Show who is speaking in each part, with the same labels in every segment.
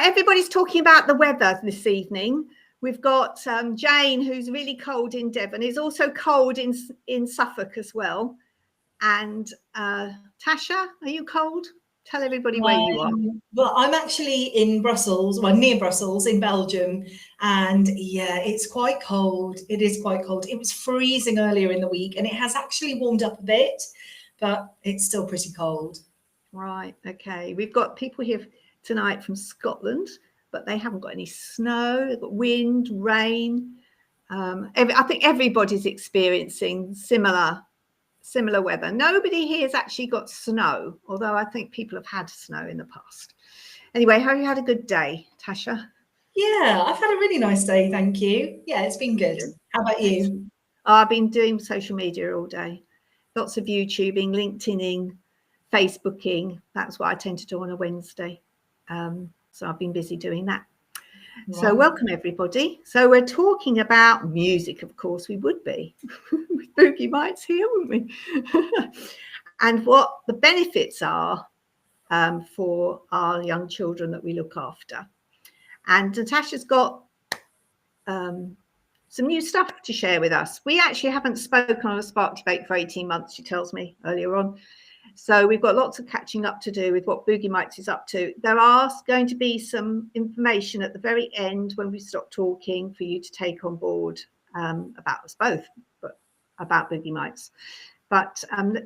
Speaker 1: Right, everybody's talking about the weather this evening. We've got Jane, who's really cold in Devon. It's also cold in Suffolk as well. And Tasha, are you cold? Tell everybody where you are.
Speaker 2: Well, I'm actually in Brussels, well, near Brussels in Belgium. And yeah, it's quite cold. It is quite cold. It was freezing earlier in the week and it has actually warmed up a bit, but it's still pretty cold.
Speaker 1: Right, okay. We've got people here tonight from Scotland, but they haven't got any snow. They've got wind, rain. I think everybody's experiencing similar weather. Nobody here has actually got snow, although I think people have had snow in the past. Anyway, have you had a good day, Tasha?
Speaker 2: Yeah, I've had a really nice day, thank you. Yeah, it's been good. How about you?
Speaker 1: I've been doing social media all day. Lots of YouTubing, LinkedIning, Facebooking. That's what I tend to do on a Wednesday. So I've been busy doing that. Right. So welcome, everybody. So we're talking about music, of course we would be. With Boogie Mites here, wouldn't we? And what the benefits are for our young children that we look after. And Natasha's got some new stuff to share with us. We actually haven't spoken on a Spark Debate for 18 months, she tells me earlier on. So we've got lots of catching up to do with what Boogie Mites is up to. There are going to be some information at the very end when we stop talking for you to take on board about us both, but about Boogie Mites. But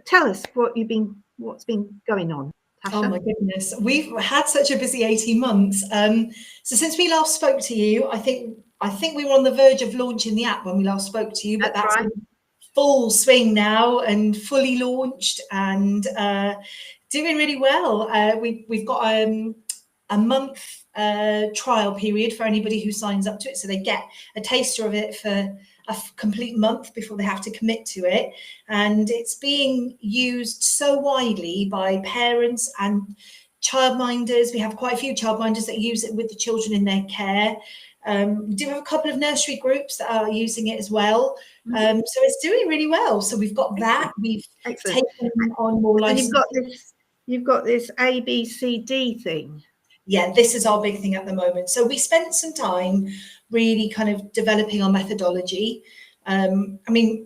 Speaker 1: tell us what's been going on. Tasha?
Speaker 2: Oh my goodness, we've had such a busy 18 months. So since we last spoke to you, I think we were on the verge of launching the app when we last spoke to you, but that's right. Full swing now and fully launched and doing really well. We've got a month trial period for anybody who signs up to it, so they get a taster of it for a complete month before they have to commit to it. And it's being used so widely by parents and childminders. We have quite a few childminders that use it with the children in their care. We do have a couple of nursery groups that are using it as well. So it's doing really well. So we've got that. We've taken on more licenses.
Speaker 1: You've got this ABCD thing.
Speaker 2: Yeah, this is our big thing at the moment. So we spent some time really kind of developing our methodology. I mean,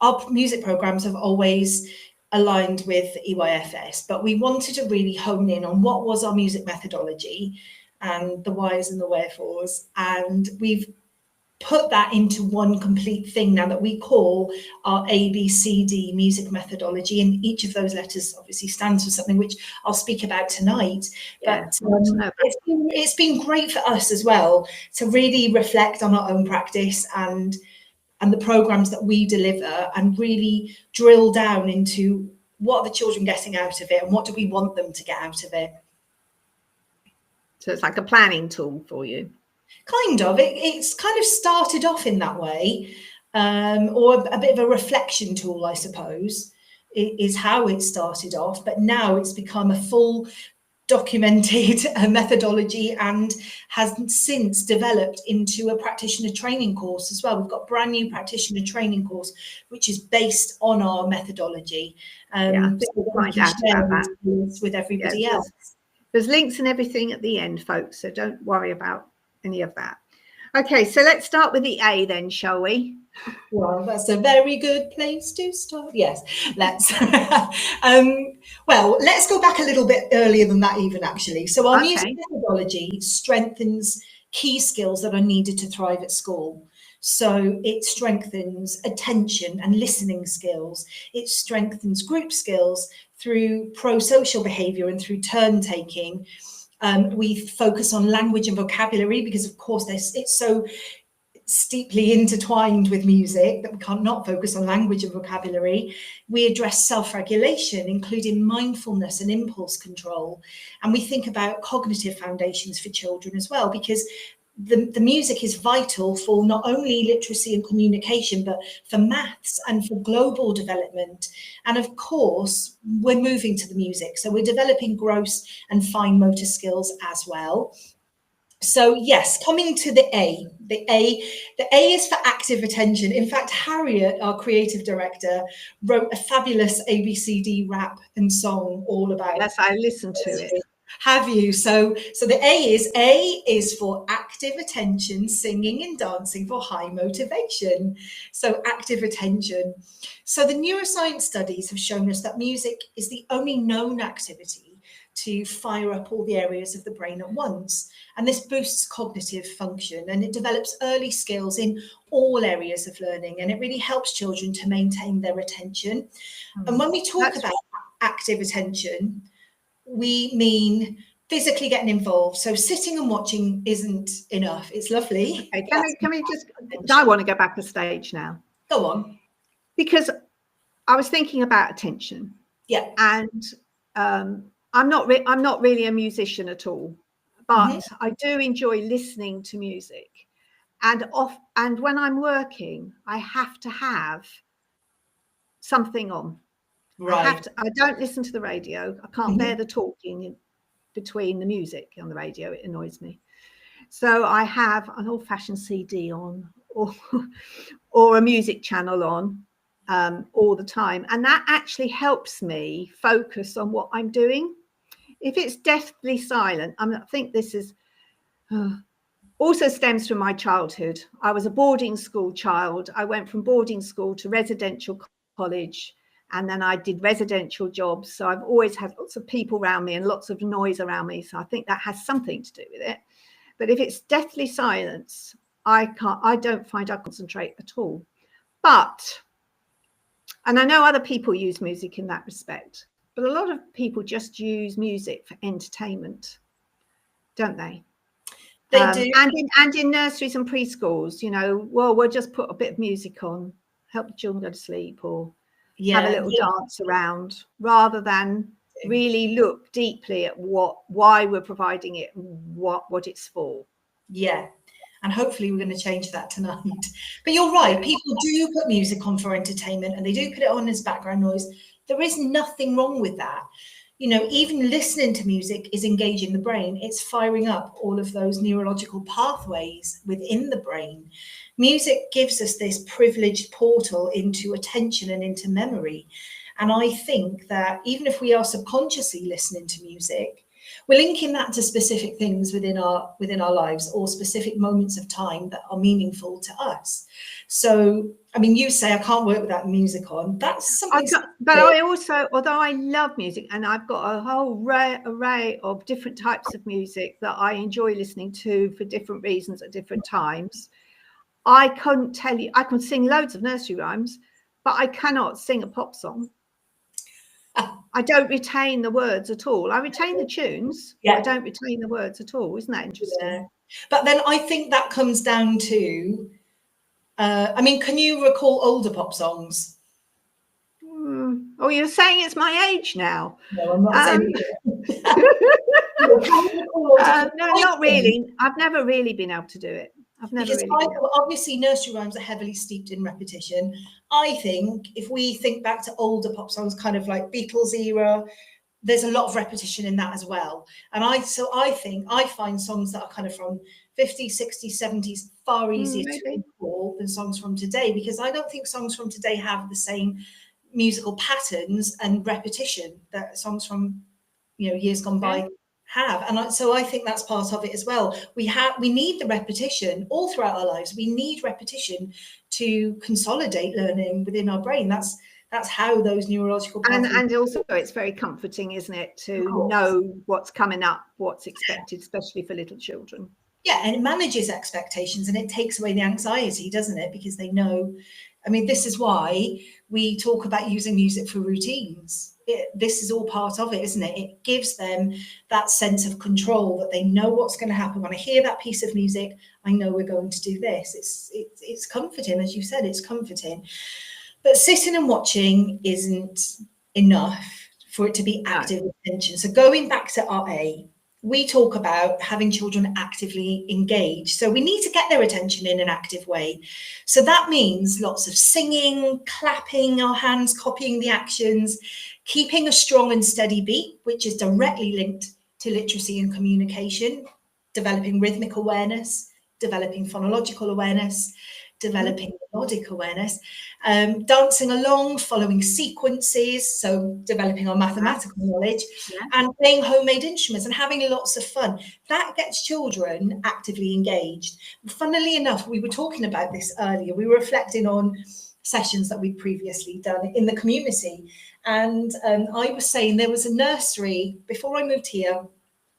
Speaker 2: our music programs have always aligned with EYFS, but we wanted to really hone in on what was our music methodology and the whys and the wherefores, and we've put that into one complete thing now that we call our ABCD music methodology, and each of those letters obviously stands for something which I'll speak about tonight. Yeah, but it's been great for us as well to really reflect on our own practice and the programs that we deliver, and really drill down into what are the children getting out of it and what do we want them to get out of it.
Speaker 1: So it's like a planning tool for you.
Speaker 2: Kind of. It's kind of started off in that way, or a bit of a reflection tool, I suppose, is how it started off. But now it's become a full documented methodology and has since developed into a practitioner training course as well. We've got a brand new practitioner training course, which is based on our methodology. So we can share that with everybody else.
Speaker 1: There's links and everything at the end, folks, so don't worry about any of that. Okay, so let's start with the A then, shall we?
Speaker 2: Well, that's a very good place to start. Yes, let's. Well, let's go back a little bit earlier than that even, actually. So our music methodology strengthens key skills that are needed to thrive at school. So it strengthens attention and listening skills. It strengthens group skills through pro-social behaviour and through turn taking. We focus on language and vocabulary because, of course, it's so steeply intertwined with music that we can't not focus on language and vocabulary. We address self-regulation, including mindfulness and impulse control. And we think about cognitive foundations for children as well, because the music is vital for not only literacy and communication, but for maths and for global development. And of course, we're moving to the music. So we're developing gross and fine motor skills as well. So yes, coming to the A. The A is for active attention. In fact, Harriet, our creative director, wrote a fabulous ABCD rap and song all about.
Speaker 1: Yes, I listened to it.
Speaker 2: Have you? So the A is for active attention, singing and dancing for high motivation. So active attention. So the neuroscience studies have shown us that music is the only known activity to fire up all the areas of the brain at once. And this boosts cognitive function, and it develops early skills in all areas of learning, and it really helps children to maintain their attention. And when we talk about active attention, we mean physically getting involved. So sitting and watching isn't enough. It's lovely.
Speaker 1: Okay, can we just, I want to go back a stage now.
Speaker 2: Go on.
Speaker 1: Because I was thinking about attention.
Speaker 2: Yeah.
Speaker 1: And I'm not really a musician at all, but I do enjoy listening to music. And when I'm working, I have to have something on.
Speaker 2: Right.
Speaker 1: I don't listen to the radio. I can't bear the talking between the music on the radio. It annoys me. So I have an old-fashioned CD on, or a music channel on all the time. And that actually helps me focus on what I'm doing. If it's deathly silent, I think this is also stems from my childhood. I was a boarding school child. I went from boarding school to residential college, and then I did residential jobs. So I've always had lots of people around me and lots of noise around me. So I think that has something to do with it. But if it's deathly silence, I don't find I concentrate at all. But, and I know other people use music in that respect, but a lot of people just use music for entertainment, don't they?
Speaker 2: They do.
Speaker 1: And in nurseries and preschools, you know, well, we'll just put a bit of music on, help the children go to sleep, or have a little dance around, rather than really look deeply at why we're providing it, what it's for.
Speaker 2: Yeah. And hopefully we're going to change that tonight. But you're right, people do put music on for entertainment, and they do put it on as background noise. There is nothing wrong with that. You know, even listening to music is engaging the brain. It's firing up all of those neurological pathways within the brain. Music gives us this privileged portal into attention and into memory. And I think that even if we are subconsciously listening to music, we're linking that to specific things within our lives, or specific moments of time that are meaningful to us. So, I mean, you say I can't work without music on. That's something.
Speaker 1: But I also, although I love music, and I've got a whole array of different types of music that I enjoy listening to for different reasons at different times, I couldn't tell you. I can sing loads of nursery rhymes, but I cannot sing a pop song. I don't retain the words at all. I retain the tunes. Yeah. I don't retain the words at all. Isn't that interesting?
Speaker 2: Yeah. But then I think that comes down to, I mean, can you recall older pop songs?
Speaker 1: Oh, you're saying it's my age now.
Speaker 2: No, I'm not saying
Speaker 1: no, not really. I've never really been able to do it.
Speaker 2: Because obviously nursery rhymes are heavily steeped in repetition. I think if we think back to older pop songs, kind of like Beatles era, there's a lot of repetition in that as well. And I think I find songs that are kind of from 50s, 60s, 70s far easier to recall than songs from today, because I don't think songs from today have the same musical patterns and repetition that songs from, you know, years gone by have. And so I think that's part of it as well. We need the repetition all throughout our lives. We need repetition to consolidate learning within our brain. That's how those neurological pathways.
Speaker 1: And also it's very comforting, isn't it, to know what's coming up, what's expected, especially for little children.
Speaker 2: Yeah, and it manages expectations, and it takes away the anxiety, doesn't it? Because they know, I mean, this is why we talk about using music for routines. This is all part of it, isn't it? It gives them that sense of control, that they know what's going to happen. When I hear that piece of music, I know we're going to do this. It's comforting, as you said, it's comforting. But sitting and watching isn't enough for it to be active attention. So going back to our A, we talk about having children actively engaged. So we need to get their attention in an active way. So that means lots of singing, clapping our hands, copying the actions, keeping a strong and steady beat, which is directly linked to literacy and communication, developing rhythmic awareness, developing phonological awareness, developing melodic awareness, dancing along, following sequences, so developing our mathematical knowledge, and playing homemade instruments and having lots of fun. That gets children actively engaged. Funnily enough, we were talking about this earlier. We were reflecting on sessions that we'd previously done in the community. And I was saying there was a nursery before I moved here.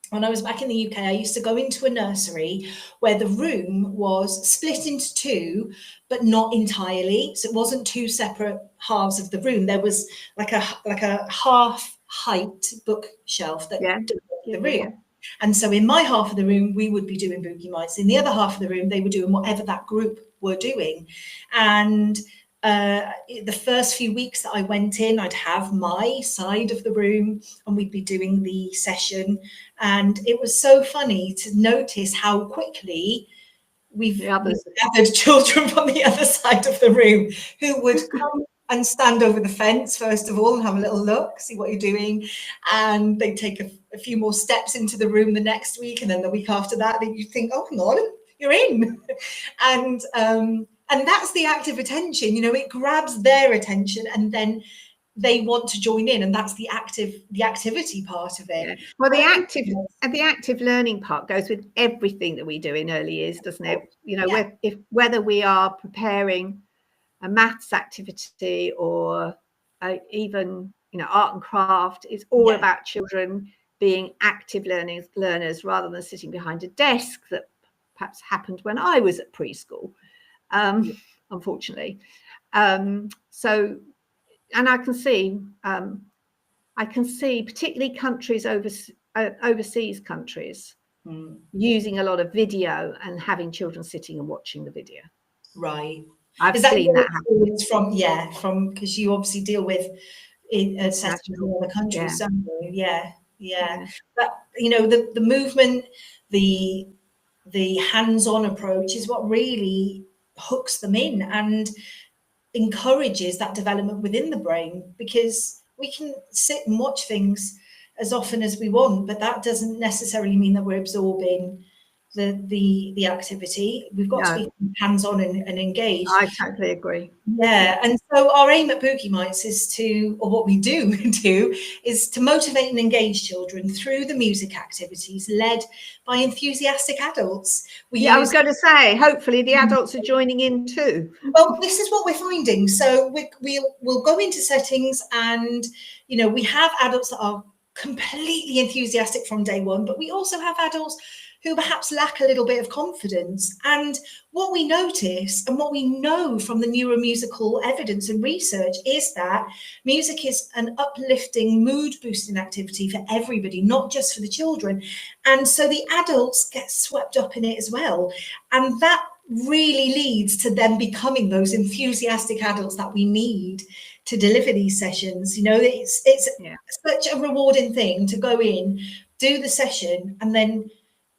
Speaker 2: When I was back in the UK, I used to go into a nursery where the room was split into two, but not entirely. So it wasn't two separate halves of the room. There was like a half height bookshelf that divided the room. And so in my half of the room, we would be doing Boogie Mites. In the other half of the room, they were doing whatever that group were doing. And the first few weeks that I went in, I'd have my side of the room and we'd be doing the session. And it was so funny to notice how quickly we've gathered children from the other side of the room who would come and stand over the fence, first of all, and have a little look, see what you're doing. And they'd take a few more steps into the room the next week. And then the week after that, you think, oh, hang on, you're in. And that's the active attention, you know, it grabs their attention and then they want to join in, and that's the activity part of it.
Speaker 1: Yeah. Well, the active learning part goes with everything that we do in early years, doesn't it? You know, whether we are preparing a maths activity or even, you know, art and craft, it's all about children being active learners rather than sitting behind a desk that perhaps happened when I was at preschool. Unfortunately. So, and I can see particularly countries overseas countries using a lot of video and having children sitting and watching the video.
Speaker 2: Right.
Speaker 1: I've seen that happen.
Speaker 2: From because you obviously deal with sessions in other countries, don't you? Yeah. But you know, the movement, the hands-on approach is what really hooks them in and encourages that development within the brain, because we can sit and watch things as often as we want, but that doesn't necessarily mean that we're absorbing the activity. We've got to be hands-on and engaged.
Speaker 1: I totally agree.
Speaker 2: Yeah, and so our aim at Boogie Mites is what we do is to motivate and engage children through the music activities led by enthusiastic adults. I
Speaker 1: was going to say, hopefully the adults are joining in too.
Speaker 2: Well, this is what we're finding. So we'll go into settings and, you know, we have adults that are completely enthusiastic from day one, but we also have adults who perhaps lack a little bit of confidence. And what we notice and what we know from the neuromusical evidence and research is that music is an uplifting, mood-boosting activity for everybody, not just for the children. And so the adults get swept up in it as well. And that really leads to them becoming those enthusiastic adults that we need to deliver these sessions. You know, it's such a rewarding thing to go in, do the session, and then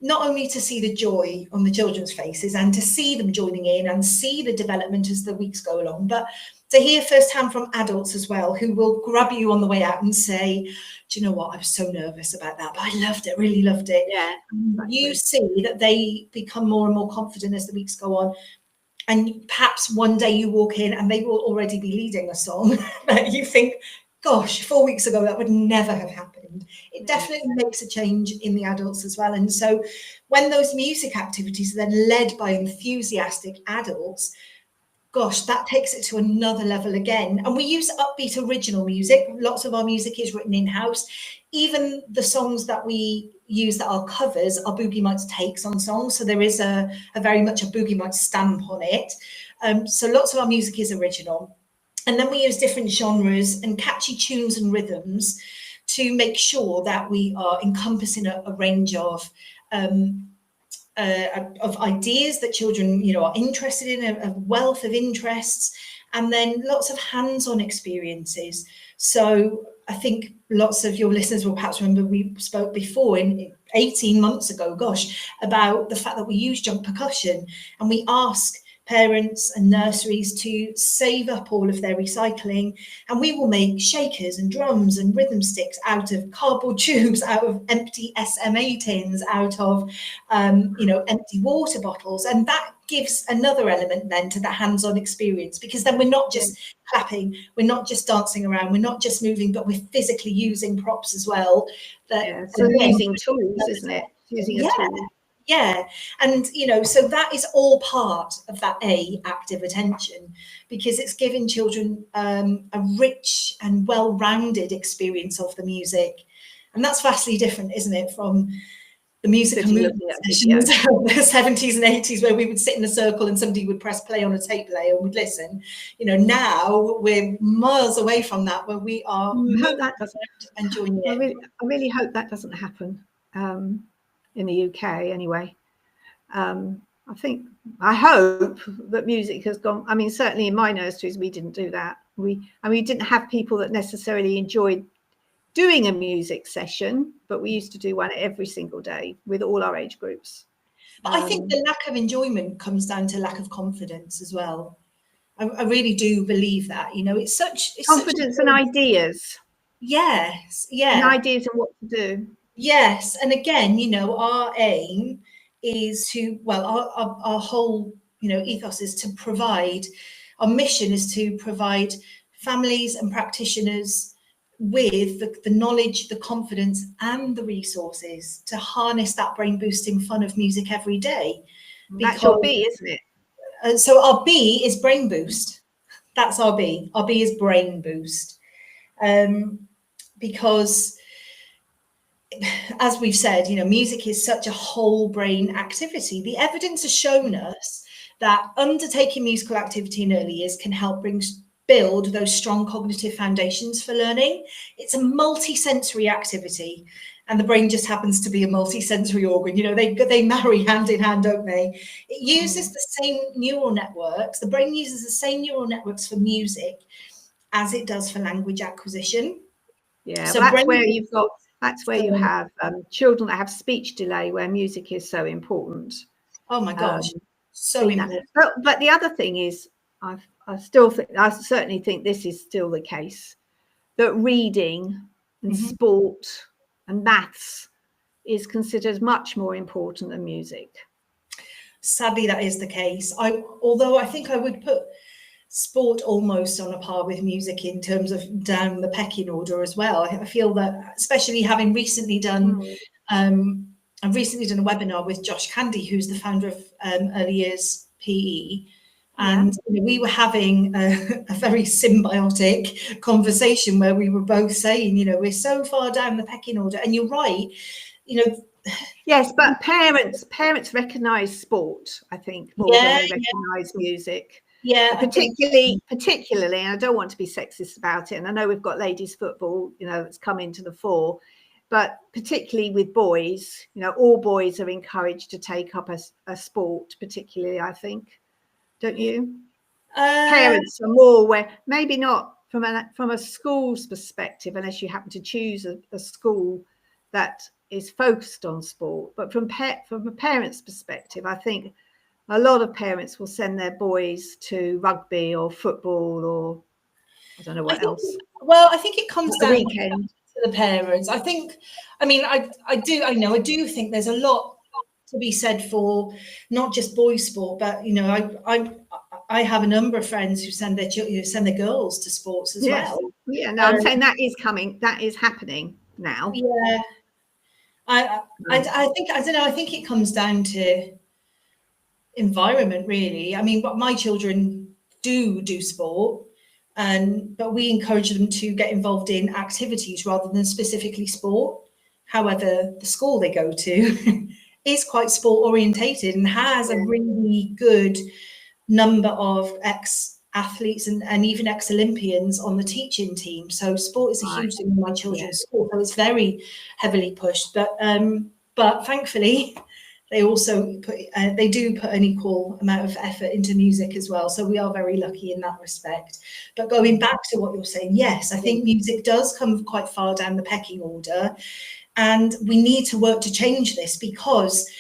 Speaker 2: not only to see the joy on the children's faces and to see them joining in and see the development as the weeks go along, but to hear firsthand from adults as well, who will grab you on the way out and say, do you know what, I was so nervous about that, but I loved it, really loved it.
Speaker 1: Yeah,
Speaker 2: exactly. You see that they become more and more confident as the weeks go on. And perhaps one day you walk in and they will already be leading a song that you think, gosh, 4 weeks ago, that would never have happened. It definitely makes a change in the adults as well. And so when those music activities are then led by enthusiastic adults, gosh, that takes it to another level again. And we use upbeat original music. Lots of our music is written in-house. Even the songs that we use that are covers are Boogie Mites takes on songs. So there is a very much a Boogie Mites stamp on it. So lots of our music is original. And then we use different genres and catchy tunes and rhythms to make sure that we are encompassing a range of ideas that children, you know, are interested in, a wealth of interests, and then lots of hands-on experiences. So I think lots of your listeners will perhaps remember we spoke before in 18 months ago, gosh, about the fact that we use jump percussion, and we ask parents and nurseries to save up all of their recycling, and we will make shakers and drums and rhythm sticks out of cardboard tubes, out of empty SMA tins, out of empty water bottles. And that gives another element then to the hands-on experience, because then we're not just clapping, we're not just dancing around, we're not just moving, but we're physically using props as well.
Speaker 1: So using tools, isn't it? Using a tool.
Speaker 2: Yeah, and so that is all part of that active attention, because it's giving children a rich and well-rounded experience of the music, and that's vastly different, isn't it, from the music and movement sessions of the 70s and 80s, where we would sit in a circle and somebody would press play on a tape player and we'd listen. Now we're miles away from that, where we are enjoying it.
Speaker 1: I really hope that doesn't happen. In the UK anyway. I hope that music has gone. I mean, certainly in my nurseries we didn't do that. We didn't have people that necessarily enjoyed doing a music session, but we used to do one every single day with all our age groups.
Speaker 2: But I think the lack of enjoyment comes down to lack of confidence as well. I really do believe that. It's
Speaker 1: confidence and ideas.
Speaker 2: Yes, yeah.
Speaker 1: And ideas of what to do.
Speaker 2: Yes, and again, our aim is to, our whole, ethos is to provide, our mission is to provide families and practitioners with the knowledge, the confidence and the resources to harness that brain boosting fun of music every day.
Speaker 1: That's your B, isn't it?
Speaker 2: So our B is brain boost. That's our B. Our B is brain boost. Because as we've said, music is such a whole brain activity. The evidence has shown us that undertaking musical activity in early years can help build those strong cognitive foundations for learning. It's a multi-sensory activity, and the brain just happens to be a multi-sensory organ. They marry hand in hand, don't they? It uses the same neural networks. The brain uses the same neural networks for music as it does for language acquisition.
Speaker 1: Yeah, so that's where you have children that have speech delay, where music is so important.
Speaker 2: Oh my gosh, so important.
Speaker 1: But the other thing is, I certainly think this is still the case, that reading and sport and maths is considered much more important than music.
Speaker 2: Sadly, that is the case. Although I think I would put sport almost on a par with music in terms of down the pecking order as well. I feel that, especially having recently done, I've recently done a webinar with Josh Candy, who's the founder of Early Years PE, and we were having a very symbiotic conversation where we were both saying, we're so far down the pecking order, and you're right,
Speaker 1: Yes, but parents recognise sport, I think, more than they recognise music.
Speaker 2: Yeah,
Speaker 1: particularly, and I don't want to be sexist about it, and I know we've got ladies football, that's come into the fore, but particularly with boys, all boys are encouraged to take up a sport, particularly, I think, don't you? Parents are more aware, maybe not from a school's perspective, unless you happen to choose a school that is focused on sport, but from a parent's perspective, I think a lot of parents will send their boys to rugby or football or I don't know what else.
Speaker 2: Well, I think it comes down
Speaker 1: to
Speaker 2: the parents. I do think there's a lot to be said for not just boys sport, but I have a number of friends who send their girls to sports as well.
Speaker 1: Yeah, no, I'm saying that is happening now.
Speaker 2: Yeah. I think it comes down to environment, really. I mean, my children do sport, but we encourage them to get involved in activities rather than specifically sport. However, the school they go to is quite sport orientated and has a really good number of ex-athletes and even ex-Olympians on the teaching team. So sport is a huge thing in my children's school. So it's very heavily pushed. But thankfully, they also put an equal amount of effort into music as well. So we are very lucky in that respect. But going back to what you're saying, yes, I think music does come quite far down the pecking order. And we need to work to change this, because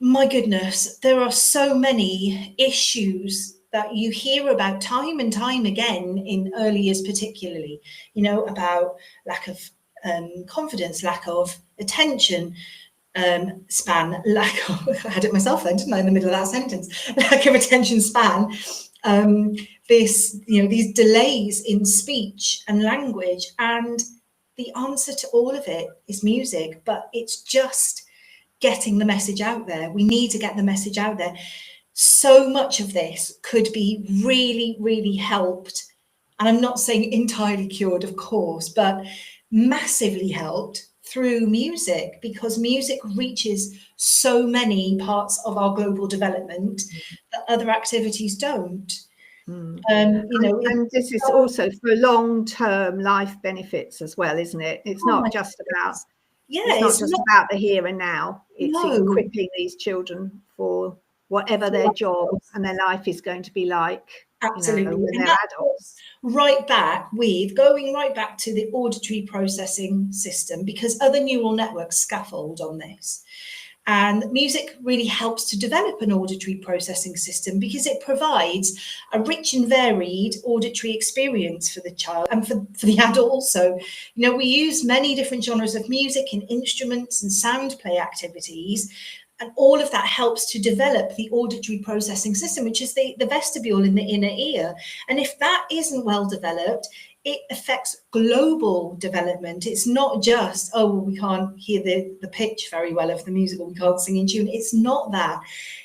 Speaker 2: My goodness, there are so many issues that you hear about time and time again in early years, particularly, you know, about lack of confidence, lack of attention span, lack of, I had it myself then, didn't I, in the middle of that sentence, lack of attention span, this, you know, these delays in speech and language. And the answer to all of it is music, but it's just getting the message out there. We need to get the message out there. So much of this could be really, really helped. And I'm not saying entirely cured, of course, but massively helped through music, because music reaches so many parts of our global development that other activities don't.
Speaker 1: Mm.
Speaker 2: You know,
Speaker 1: and this is also for long-term life benefits as well, isn't it? It's not just about about the here and now. It's equipping these children for whatever their job and their life is going to be like.
Speaker 2: Absolutely.
Speaker 1: You know, when they're adults.
Speaker 2: Going right back to the auditory processing system, because other neural networks scaffold on this. And music really helps to develop an auditory processing system, because it provides a rich and varied auditory experience for the child and for the adult also. You know, we use many different genres of music and instruments and sound play activities, and all of that helps to develop the auditory processing system, which is the vestibule in the inner ear. And if that isn't well developed, it affects global development. It's not just, oh, well, we can't hear the pitch very well of the music, or we can't sing in tune. It's not that.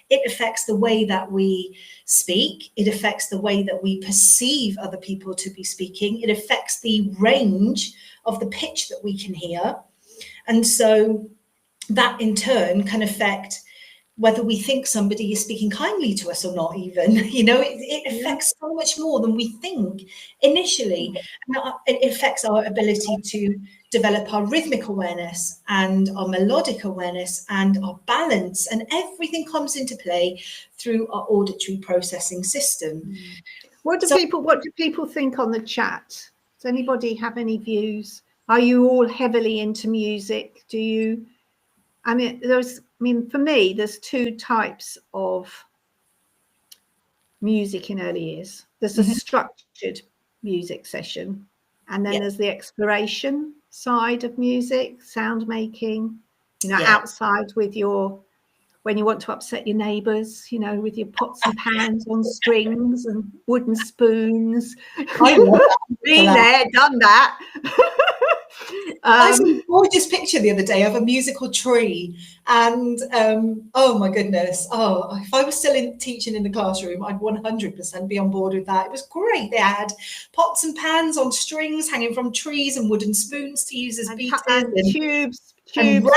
Speaker 2: It affects the way that we speak. It affects the way that we perceive other people to be speaking. It affects the range of the pitch that we can hear. And so that in turn can affect whether we think somebody is speaking kindly to us or not, even. You know, it affects so much more than we think initially. And it affects our ability to develop our rhythmic awareness and our melodic awareness and our balance, and everything comes into play through our auditory processing system.
Speaker 1: What do people think on the chat? Does anybody have any views? Are you all heavily into music? Do you? I mean, for me, there's two types of music in early years. There's a structured music session, and then there's the exploration side of music, sound making, you know, outside with when you want to upset your neighbours, you know, with your pots and pans on strings and wooden spoons.
Speaker 2: I love that.
Speaker 1: Been there, done that.
Speaker 2: I saw a gorgeous picture the other day of a musical tree, and oh my goodness, if I was still teaching in the classroom, I'd 100% be on board with that. It was great. They had pots and pans on strings hanging from trees and wooden spoons to use as beaters,
Speaker 1: and tubes
Speaker 2: and
Speaker 1: with,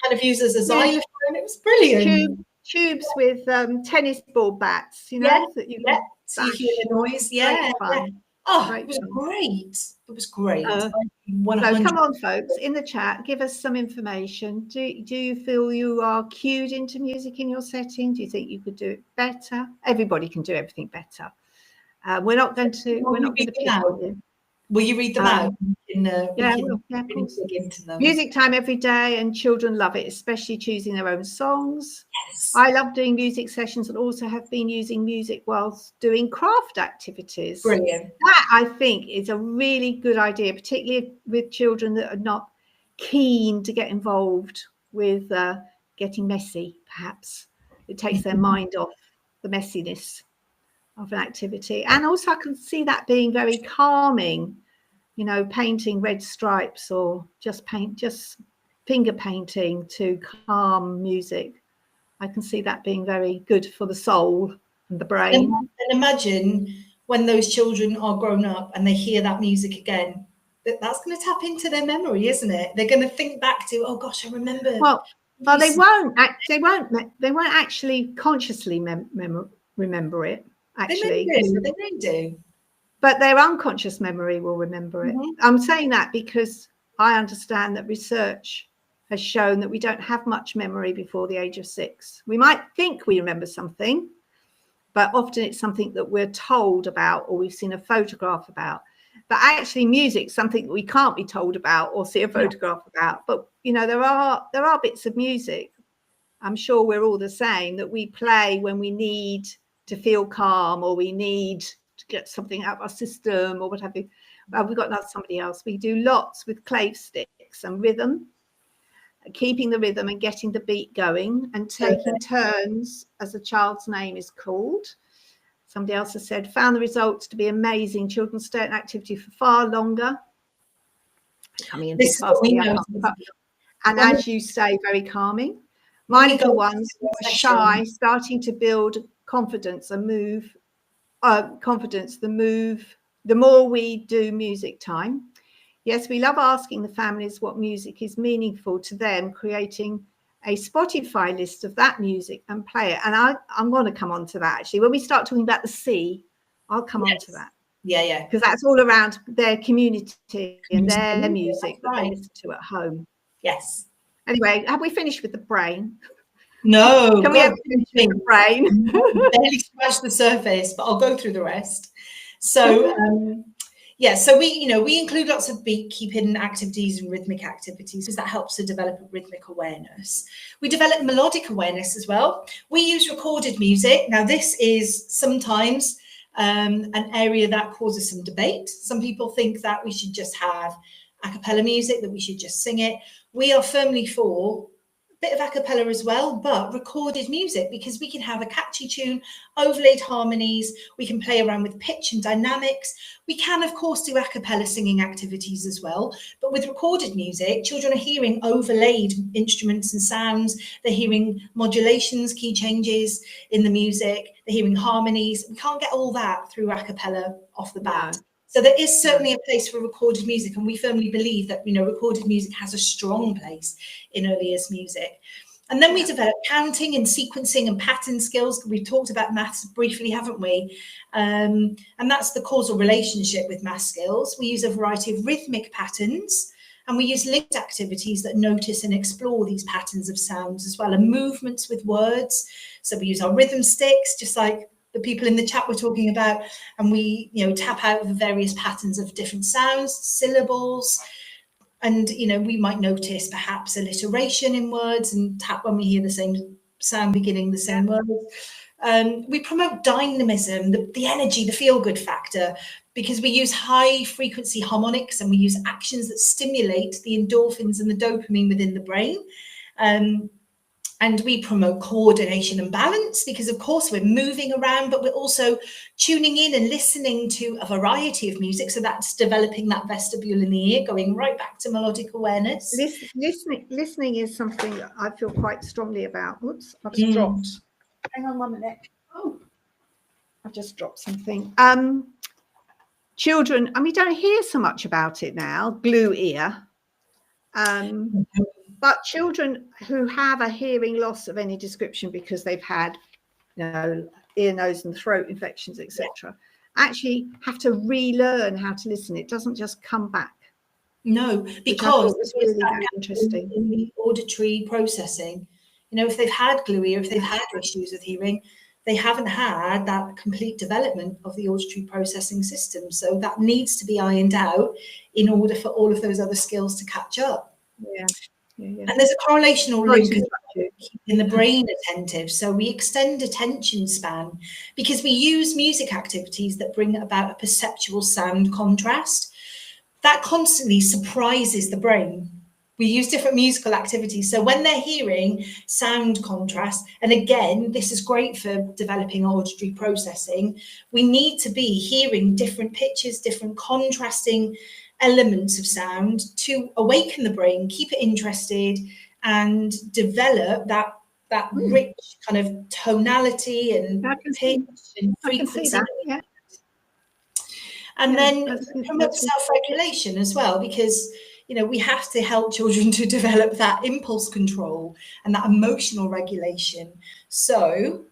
Speaker 2: kind of used as a xylophone. It was brilliant.
Speaker 1: Tubes with tennis ball bats, you know, that you
Speaker 2: so you hear the noise. It was great. It was great.
Speaker 1: So come on, folks, in the chat, give us some information. Do you feel you are cued into music in your setting? Do you think you could do it better? Everybody can do everything better. We're not going to. We're not going to pick on you.
Speaker 2: Will you read them out?
Speaker 1: Music time every day, and children love it, especially choosing their own songs.
Speaker 2: Yes.
Speaker 1: I love doing music sessions, and also have been using music whilst doing craft activities.
Speaker 2: Brilliant.
Speaker 1: That, I think, is a really good idea, particularly with children that are not keen to get involved with getting messy, perhaps. It takes their mind off the messiness of an activity. And also I can see that being very calming, you know, painting red stripes, or just finger painting to calm music. I can see that being very good for the soul and the brain.
Speaker 2: And imagine when those children are grown up and they hear that music again, that's going to tap into their memory, isn't it? They're going to think back to, oh gosh, I remember.
Speaker 1: Well, they won't actually consciously remember it. Actually,
Speaker 2: they may do.
Speaker 1: But their unconscious memory will remember it. I'm saying that because I understand that research has shown that we don't have much memory before the age of 6. We might think we remember something, but often it's something that we're told about or we've seen a photograph about. But actually music's something that we can't be told about or see a photograph about. But, you know, there are bits of music I'm sure we're all the same, that we play when we need to feel calm, or we need to get something out of our system, or what have you. Well, we've got somebody else. We do lots with clave sticks and rhythm, keeping the rhythm and getting the beat going, and taking turns as the child's name is called. Somebody else has said, found the results to be amazing. Children stay in activity for far longer. Coming in this fast, and as you say, very calming. My little ones are shy, starting to build confidence and move. The more we do music time. Yes, we love asking the families what music is meaningful to them, creating a Spotify list of that music and play it. And I'm going to come on to that actually. When we start talking about the sea, I'll come on to that.
Speaker 2: Yeah.
Speaker 1: Because that's all around their community and their music that they listen to at home.
Speaker 2: Yes.
Speaker 1: Anyway, have we finished with the brain?
Speaker 2: No.
Speaker 1: Can we ever finish with the brain?
Speaker 2: Barely scratched the surface, but I'll go through the rest. So, so we include lots of beat keeping activities and rhythmic activities because that helps to develop a rhythmic awareness. We develop melodic awareness as well. We use recorded music. Now, this is sometimes an area that causes some debate. Some people think that we should just have a cappella music, that we should just sing it. We are firmly for bit of a cappella as well, but recorded music, because we can have a catchy tune, overlaid harmonies, we can play around with pitch and dynamics. We can, of course, do a cappella singing activities as well, but with recorded music, children are hearing overlaid instruments and sounds, they're hearing modulations, key changes in the music, they're hearing harmonies. We can't get all that through a cappella off the bat. No. So there is certainly a place for recorded music, and we firmly believe that, recorded music has a strong place in early years music. And then we develop counting and sequencing and pattern skills. We've talked about maths briefly, haven't we? And that's the causal relationship with math skills. We use a variety of rhythmic patterns, and we use linked activities that notice and explore these patterns of sounds as well, and movements with words. So we use our rhythm sticks, just like the people in the chat were talking about, and we tap out the various patterns of different sounds, syllables, and we might notice perhaps alliteration in words and tap when we hear the same sound beginning the same words. We promote dynamism, the energy, the feel-good factor, because we use high frequency harmonics, and we use actions that stimulate the endorphins and the dopamine within the brain. And we promote coordination and balance, because of course we're moving around, but we're also tuning in and listening to a variety of music. So that's developing that vestibule in the ear, going right back to melodic awareness.
Speaker 1: Listening is something that I feel quite strongly about. Oops, I've just dropped. Hang on 1 minute. Oh, I've just dropped something. Children, and we don't hear so much about it now, glue ear. But children who have a hearing loss of any description because they've had, ear, nose and throat infections, etc., actually have to relearn how to listen. It doesn't just come back.
Speaker 2: No, because
Speaker 1: it's really very interesting
Speaker 2: in the auditory processing. If they've had glue ear, if they've had issues with hearing, they haven't had that complete development of the auditory processing system. So that needs to be ironed out in order for all of those other skills to catch up.
Speaker 1: Yeah.
Speaker 2: And there's a correlational link in the brain attentive. So we extend attention span because we use music activities that bring about a perceptual sound contrast. That constantly surprises the brain. We use different musical activities. So when they're hearing sound contrast, and again, this is great for developing auditory processing, we need to be hearing different pitches, different contrasting elements of sound to awaken the brain, keep it interested, and develop that rich kind of tonality and pitch and frequency. And then promote self-regulation as well, because we have to help children to develop that impulse control and that emotional regulation. So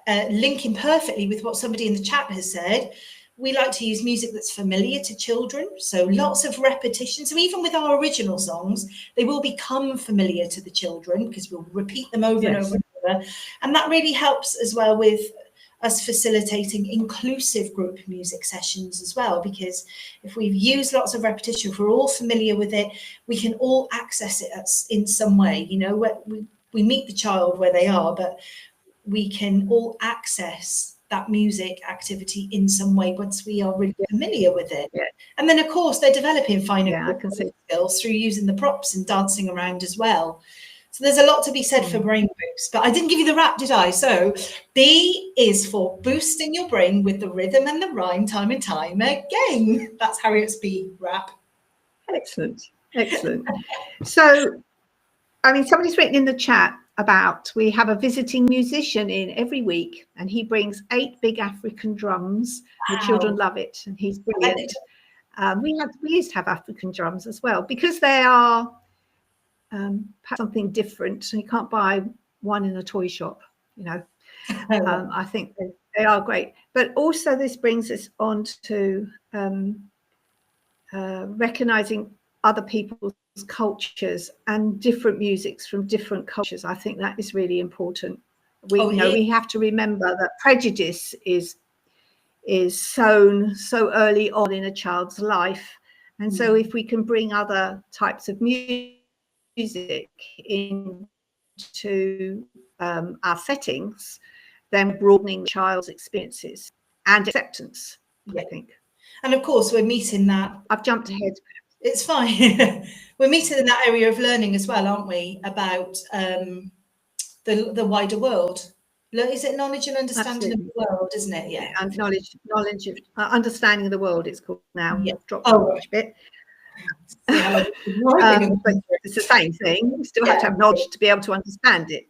Speaker 2: linking perfectly with what somebody in the chat has said, we like to use music that's familiar to children, so lots of repetition. So even with our original songs, they will become familiar to the children because we'll repeat them over and over and over. And that really helps as well with us facilitating inclusive group music sessions as well, because if we've used lots of repetition, if we're all familiar with it, we can all access it in some way. we meet the child where they are, but we can all access that music activity in some way once we are really familiar with it.
Speaker 1: Yeah.
Speaker 2: And then, of course, they're developing finer
Speaker 1: skills
Speaker 2: through using the props and dancing around as well. So there's a lot to be said for brain boost. But I didn't give you the rap, did I? So B is for boosting your brain with the rhythm and the rhyme time and time again. That's Harriet's B rap.
Speaker 1: Excellent. Excellent. So, I mean, somebody's written in the chat about we have a visiting musician in every week, and he brings 8 big African drums. Wow. The children love it, and he's brilliant. We used to have African drums as well, because they are perhaps something different. So you can't buy one in a toy shop, you know. I think they are great. But also this brings us on to recognizing other people's cultures and different musics from different cultures. I think that is really important. We have to remember that prejudice is sown so early on in a child's life, and so if we can bring other types of music into our settings, then broadening the child's experiences and acceptance, I think.
Speaker 2: And of course, we're meeting that.
Speaker 1: I've jumped ahead.
Speaker 2: It's fine. We're meeting in that area of learning as well, aren't we? About the wider world. Is it knowledge and understanding of the world, isn't it? Yeah.
Speaker 1: And knowledge of understanding of the world, it's called now.
Speaker 2: Yeah.
Speaker 1: Dropped a bit. But it's the same thing. You still have to have knowledge to be able to understand it.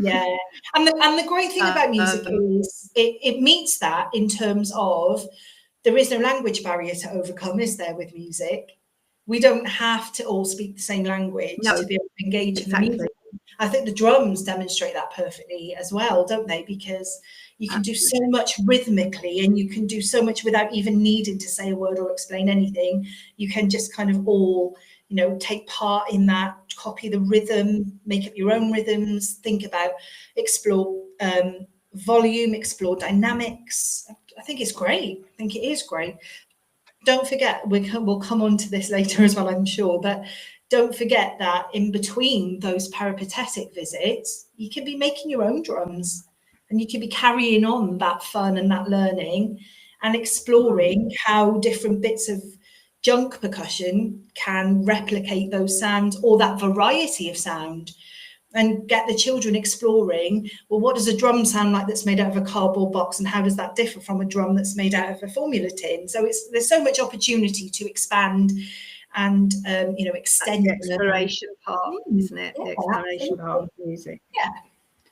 Speaker 2: Yeah. And the great thing about music is it meets that in terms of there is no language barrier to overcome, is there, with music? We don't have to all speak the same language to be able to engage in the music. I think the drums demonstrate that perfectly as well, don't they? Because you can do so much rhythmically, and you can do so much without even needing to say a word or explain anything. You can just kind of all, you know, take part in that, copy the rhythm, make up your own rhythms, think about, explore volume, explore dynamics. I think it's great. I think it is great. Don't forget, we'll come on to this later as well, I'm sure, but don't forget that in between those peripatetic visits, you can be making your own drums, and you can be carrying on that fun and that learning and exploring how different bits of junk percussion can replicate those sounds or that variety of sound, and get the children exploring, well, what does a drum sound like that's made out of a cardboard box, and how does that differ from a drum that's made out of a formula tin? So there's so much opportunity to expand and extend
Speaker 1: the exploration part, isn't it? The exploration part of music.
Speaker 2: Yeah.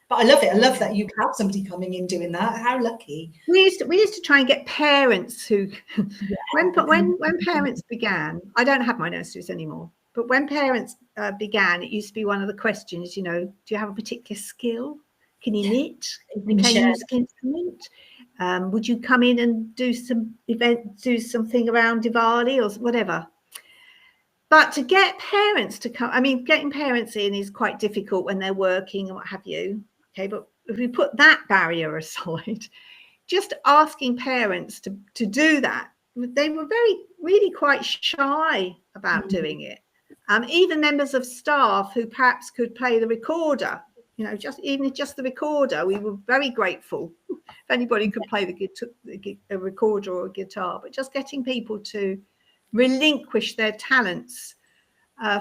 Speaker 2: But I love it. I love that you have somebody coming in doing that. How lucky.
Speaker 1: We used to try and get parents who when parents began, I don't have my nurseries anymore. But when parents began, it used to be one of the questions, you know, do you have a particular skill? Can you knit? Can you play a music instrument? Would you come in and do something around Diwali or whatever? But to get parents to come, I mean, getting parents in is quite difficult when they're working and what have you. Okay, but if we put that barrier aside, just asking parents to do that, they were really quite shy about doing it. Even members of staff who perhaps could play the recorder, you know, just the recorder, we were very grateful if anybody could play a recorder or a guitar. But just getting people to relinquish their talents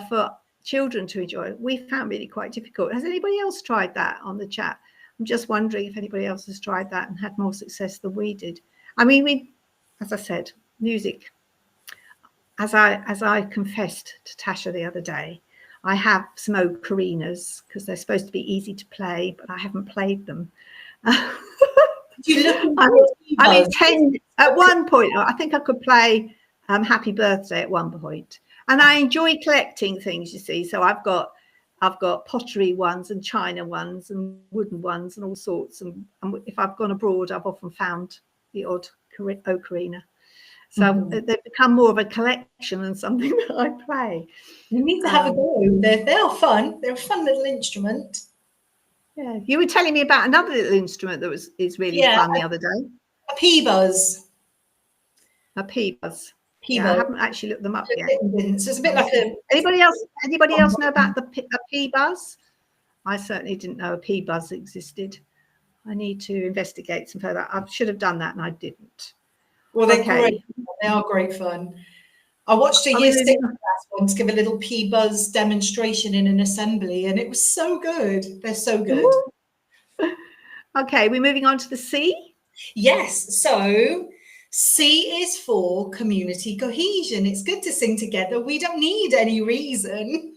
Speaker 1: for children to enjoy, we found really quite difficult. Has anybody else tried that on the chat? I'm just wondering if anybody else has tried that and had more success than we did. I mean, as I said, music. As I confessed to Tasha the other day, I have some ocarinas because they're supposed to be easy to play, but I haven't played them. I mean, at one point, I think I could play Happy Birthday at one point. And I enjoy collecting things, you see. So I've got pottery ones and china ones and wooden ones and all sorts. And if I've gone abroad, I've often found the odd ocarina. So they've become more of a collection than something that I play.
Speaker 2: You need to have a go. They are fun. They're a fun little instrument.
Speaker 1: Yeah. You were telling me about another little instrument that is really fun the other day.
Speaker 2: A P-buzz.
Speaker 1: A P-buzz. Yeah, I haven't actually looked them up yet.
Speaker 2: So it's a bit like a.
Speaker 1: Anybody else know about a P-buzz? I certainly didn't know a P-buzz existed. I need to investigate some further. I should have done that and I didn't.
Speaker 2: Well, they're great. They are great fun. I watched a year 6 class once give a little P-buzz demonstration in an assembly, and it was so good. They're so good.
Speaker 1: Okay, we're moving on to the C.
Speaker 2: Yes, so C is for community cohesion. It's good to sing together. We don't need any reason.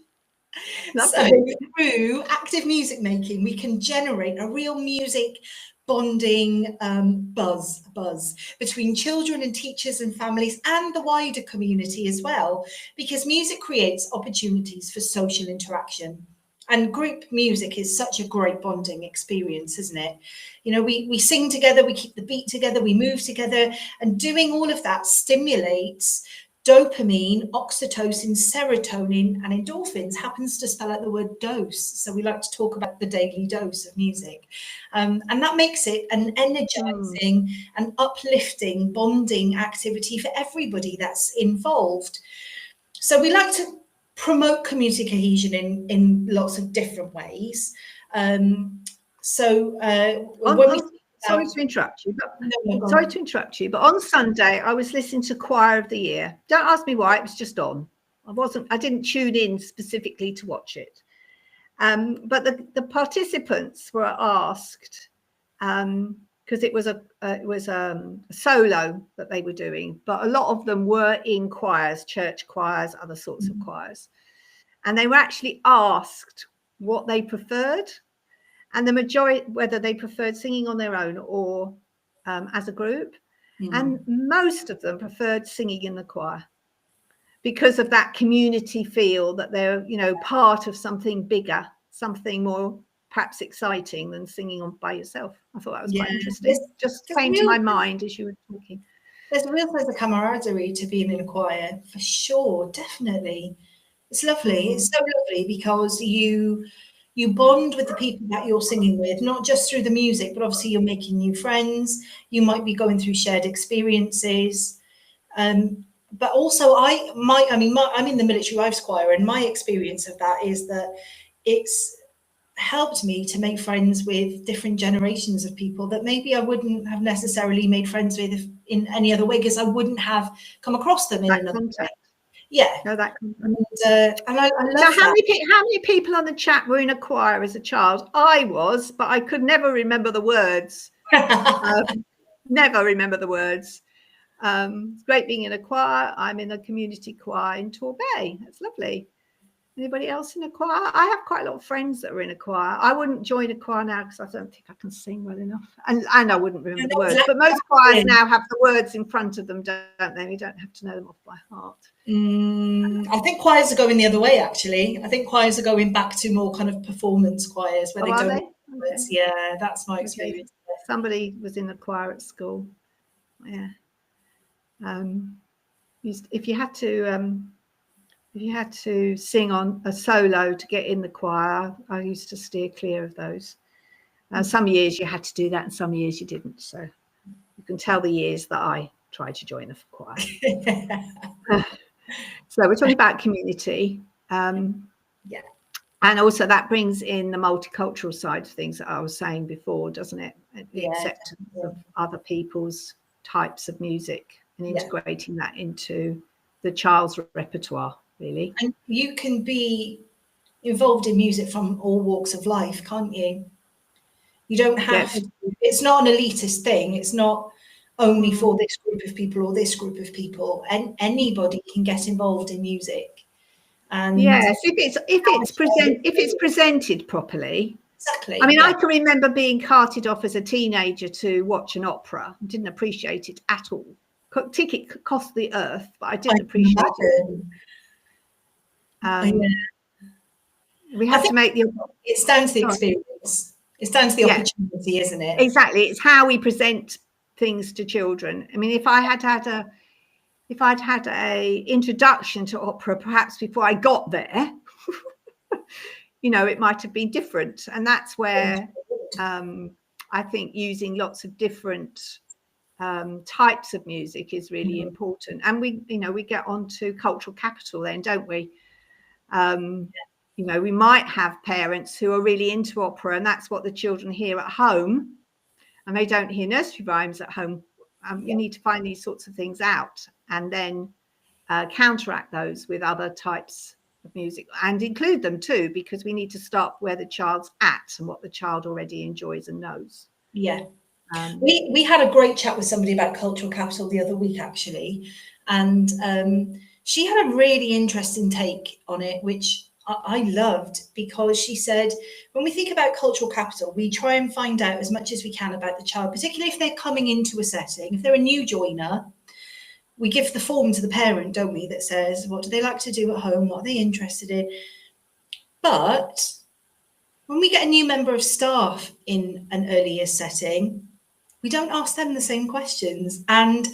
Speaker 2: So through active music making, we can generate a real music bonding buzz between children and teachers and families and the wider community as well, because music creates opportunities for social interaction. And group music is such a great bonding experience, isn't it? You know, we sing together, we keep the beat together, we move together, and doing all of that stimulates dopamine, oxytocin, serotonin, and endorphins. Happens to spell out the word dose. So we like to talk about the daily dose of music. And that makes it an energizing and uplifting bonding activity for everybody that's involved. So we like to promote community cohesion in lots of different ways.
Speaker 1: Sorry to interrupt you, but on Sunday I was listening to Choir of the Year. Don't ask me why, it was just on. I didn't tune in specifically to watch it. But the participants were asked, because it was a solo that they were doing, but a lot of them were in choirs, church choirs, other sorts of choirs. And they were actually asked what they preferred, and the majority, whether they preferred singing on their own or as a group. And most of them preferred singing in the choir because of that community feel, that they're, you know, part of something bigger, something more perhaps exciting than singing on by yourself. I thought that was quite interesting. Just came to my mind as you were talking.
Speaker 2: There's a real sense of camaraderie to being in a choir, for sure, definitely. It's lovely. It's so lovely because you bond with the people that you're singing with, not just through the music, but obviously you're making new friends. You might be going through shared experiences. But also I'm in the military wives choir, and my experience of that is that it's helped me to make friends with different generations of people that maybe I wouldn't have necessarily made friends with in any other way, because I wouldn't have come across them in another way. Yeah.
Speaker 1: No, that
Speaker 2: and I love
Speaker 1: that. How many people on the chat were in a choir as a child? I was, but I could never remember the words. Never remember the words. It's great being in a choir. I'm in a community choir in Torbay. That's lovely. Anybody else in a choir? I have quite a lot of friends that are in a choir. I wouldn't join a choir now because I don't think I can sing well enough, and I wouldn't remember the words. But most choirs now have the words in front of them, don't they? You don't have to know them off by heart.
Speaker 2: I think choirs are going the other way, actually. I think choirs are going back to more kind of performance choirs where they don't have words. Okay. Yeah, that's my experience.
Speaker 1: Somebody was in a choir at school. Yeah. If you had to sing on a solo to get in the choir, I used to steer clear of those. Some years you had to do that and some years you didn't. So you can tell the years that I tried to join the choir. So we're talking about community.
Speaker 2: Yeah.
Speaker 1: And also that brings in the multicultural side of things that I was saying before, doesn't it? The acceptance of other people's types of music and integrating that into the child's repertoire. Really.
Speaker 2: And you can be involved in music from all walks of life, can't you? You don't have to. It's not an elitist thing. It's not only for this group of people or this group of people. And anybody can get involved in music. And
Speaker 1: yes, if it's presented properly.
Speaker 2: Exactly.
Speaker 1: I mean, I can remember being carted off as a teenager to watch an opera. I didn't appreciate it at all. Ticket cost the earth, but I didn't appreciate it. We have to make
Speaker 2: it's down to the experience. It's down to the opportunity, isn't it?
Speaker 1: Exactly. It's how we present things to children. I mean, if I'd had a introduction to opera perhaps before I got there, you know, it might have been different. And that's where I think using lots of different types of music is really important. And we get on to cultural capital then, don't we? You know, we might have parents who are really into opera, and that's what the children hear at home, and they don't hear nursery rhymes at home. You need to find these sorts of things out, and then counteract those with other types of music, and include them too, because we need to start where the child's at and what the child already enjoys and knows.
Speaker 2: Yeah. We had a great chat with somebody about cultural capital the other week, actually, and she had a really interesting take on it, which I loved, because she said, when we think about cultural capital, we try and find out as much as we can about the child, particularly if they're coming into a setting. If they're a new joiner, we give the form to the parent, don't we, that says, what do they like to do at home? What are they interested in? But when we get a new member of staff in an early years setting, we don't ask them the same questions. And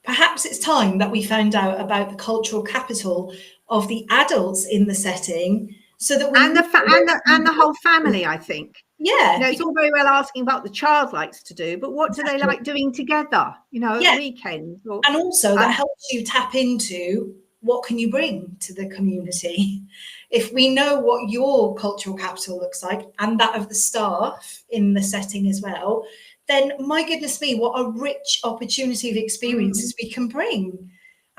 Speaker 2: perhaps it's time that we found out about the cultural capital of the adults in the setting, so that we
Speaker 1: and the whole family, I think.
Speaker 2: Yeah,
Speaker 1: you know, it's all very well asking what the child likes to do, but what do they like doing together, you know, at weekends?
Speaker 2: And also that helps you tap into what can you bring to the community. If we know what your cultural capital looks like, and that of the staff in the setting as well, then my goodness me, what a rich opportunity of experiences we can bring.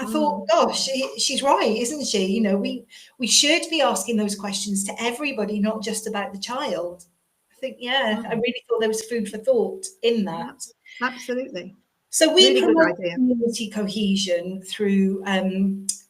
Speaker 2: I thought, gosh, she's right, isn't she? You know, we should be asking those questions to everybody, not just about the child. I think, I really thought there was food for thought in that.
Speaker 1: Absolutely.
Speaker 2: So we
Speaker 1: really
Speaker 2: promote community cohesion through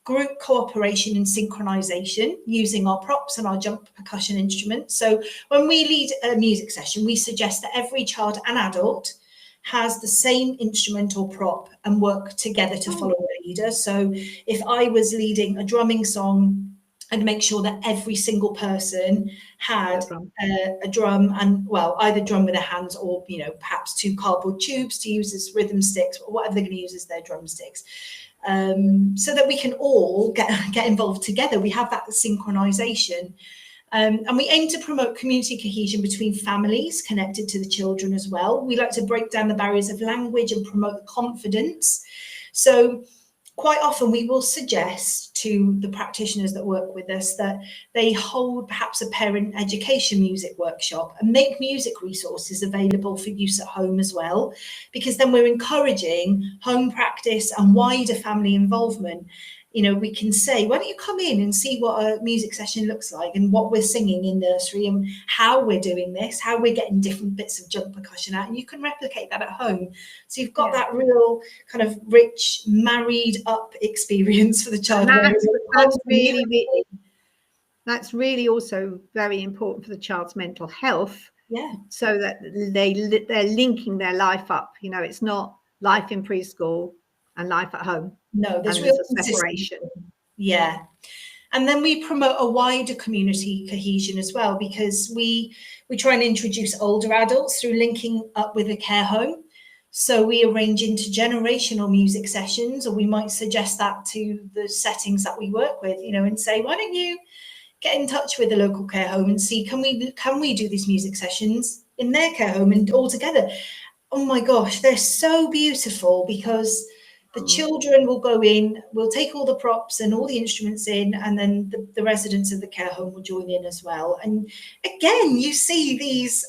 Speaker 2: group cooperation and synchronization using our props and our jump percussion instruments. So when we lead a music session, we suggest that every child and adult has the same instrument or prop and work together to follow a leader. So if I was leading a drumming song, I'd make sure that every single person had a drum, and either drum with their hands, or, you know, perhaps 2 cardboard tubes to use as rhythm sticks, or whatever they're going to use as their drumsticks, so that we can all get involved together. We have that synchronization. And we aim to promote community cohesion between families connected to the children as well. We like to break down the barriers of language and promote confidence. So quite often we will suggest to the practitioners that work with us that they hold perhaps a parent education music workshop and make music resources available for use at home as well, because then we're encouraging home practice and wider family involvement. You know, we can say, why don't you come in and see what a music session looks like, and what we're singing in nursery, and how we're doing this, how we're getting different bits of jump percussion out, and you can replicate that at home. So you've got that real kind of rich, married up experience for the child.
Speaker 1: That's really also very important for the child's mental health.
Speaker 2: Yeah. So
Speaker 1: that they're linking their life up. You know, it's not life in preschool and life at home.
Speaker 2: No, there's real separation. Yeah. And then we promote a wider community cohesion as well, because we try and introduce older adults through linking up with a care home. So we arrange intergenerational music sessions, or we might suggest that to the settings that we work with, you know, and say, why don't you get in touch with the local care home and see, can we do these music sessions in their care home and all together? Oh my gosh, they're so beautiful, because the children will go in, we'll take all the props and all the instruments in, and then the residents of the care home will join in as well. And again, you see these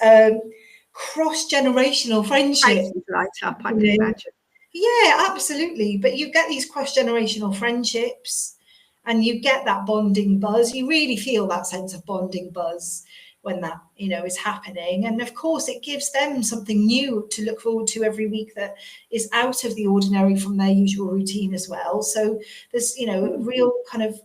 Speaker 2: cross-generational friendships.
Speaker 1: Light up, I can imagine.
Speaker 2: Yeah, absolutely. But you get these cross-generational friendships, and you get that bonding buzz. You really feel that sense of bonding buzz when that, you know, is happening. And of course, it gives them something new to look forward to every week that is out of the ordinary from their usual routine as well. So there's, you know, a real kind of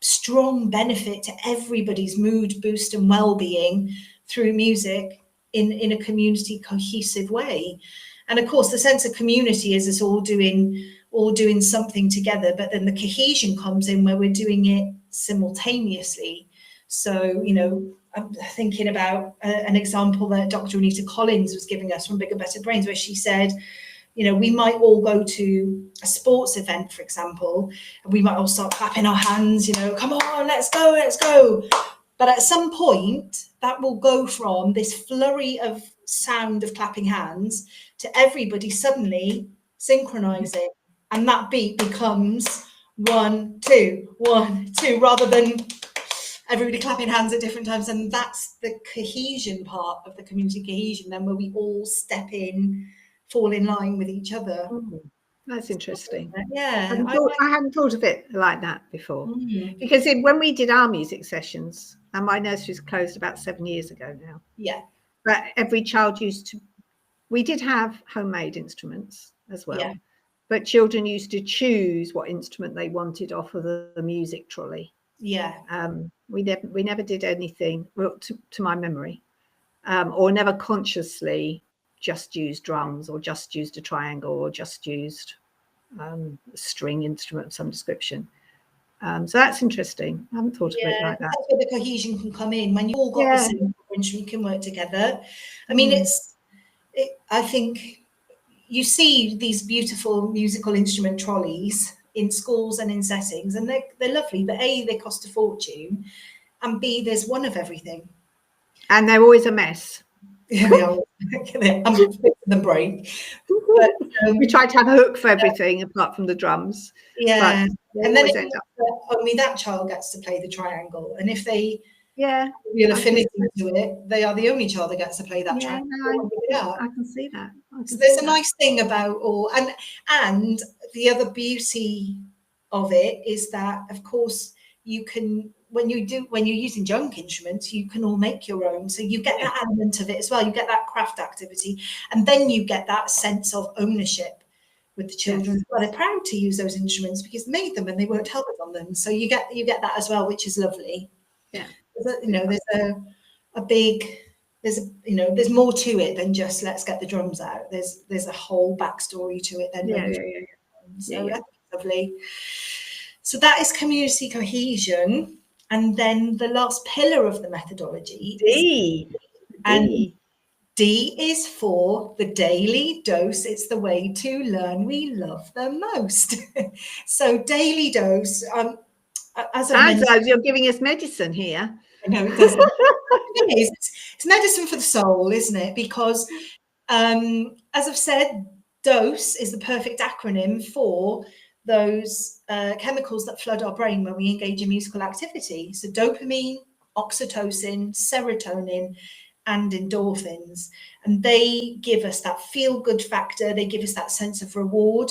Speaker 2: strong benefit to everybody's mood boost and well-being through music in a community cohesive way. And of course, the sense of community is us all doing something together, but then the cohesion comes in where we're doing it simultaneously. So, you know, I'm thinking about an example that Dr. Anita Collins was giving us from Bigger Better Brains, where she said, you know, we might all go to a sports event, for example, and we might all start clapping our hands, you know, come on, let's go, let's go. But at some point, that will go from this flurry of sound of clapping hands to everybody suddenly synchronizing, and that beat becomes 1, 2, 1, 2, rather than everybody clapping hands at different times, and that's the cohesion part of the community cohesion then, where we all step in, fall in line with each other.
Speaker 1: That's interesting.
Speaker 2: Yeah,
Speaker 1: I hadn't thought of it like that before. Because when we did our music sessions, and my nursery's closed about 7 years ago now.
Speaker 2: Yeah.
Speaker 1: But every child we did have homemade instruments as well.
Speaker 2: Yeah.
Speaker 1: But children used to choose what instrument they wanted off of the music trolley.
Speaker 2: Yeah.
Speaker 1: We never did anything, well, to my memory, or never consciously just used drums, or just used a triangle, or just used a string instrument of some description. So that's interesting. I haven't thought of it like that.
Speaker 2: That's where the cohesion can come in. When you all got the same instrument, you can work together. I mean, I think you see these beautiful musical instrument trolleys in schools and in settings, and they're lovely, but A, they cost a fortune, and B, there's one of everything. And
Speaker 1: they're always a mess.
Speaker 2: Yeah, they are. I'm fixing the break. But,
Speaker 1: we try to have a hook for everything apart from the drums.
Speaker 2: Yeah. And then only that child gets to play the triangle. And if they have real affinity to it, they are the only child that gets to play that triangle.
Speaker 1: No, I can see that.
Speaker 2: So there's a nice thing about and the other beauty of it is that, of course, you can, when you're using junk instruments, you can all make your own. So you get that element of it as well. You get that craft activity, and then you get that sense of ownership with the children. Well, they're proud to use those instruments because they made them and they worked hard on them. So you get that as well, which is lovely.
Speaker 1: Yeah.
Speaker 2: There's more to it than just let's get the drums out. There's a whole backstory to it then. So that's lovely. So that is community cohesion. And then the last pillar of the methodology D is for the daily dose. It's the way to learn we love the most. So daily dose. As
Speaker 1: you're giving us medicine here.
Speaker 2: No, it doesn't. It is. It's medicine for the soul, isn't it? Because, as I've said, dose is the perfect acronym for those chemicals that flood our brain when we engage in musical activity. So dopamine, oxytocin, serotonin, and endorphins. And they give us that feel-good factor. They give us that sense of reward,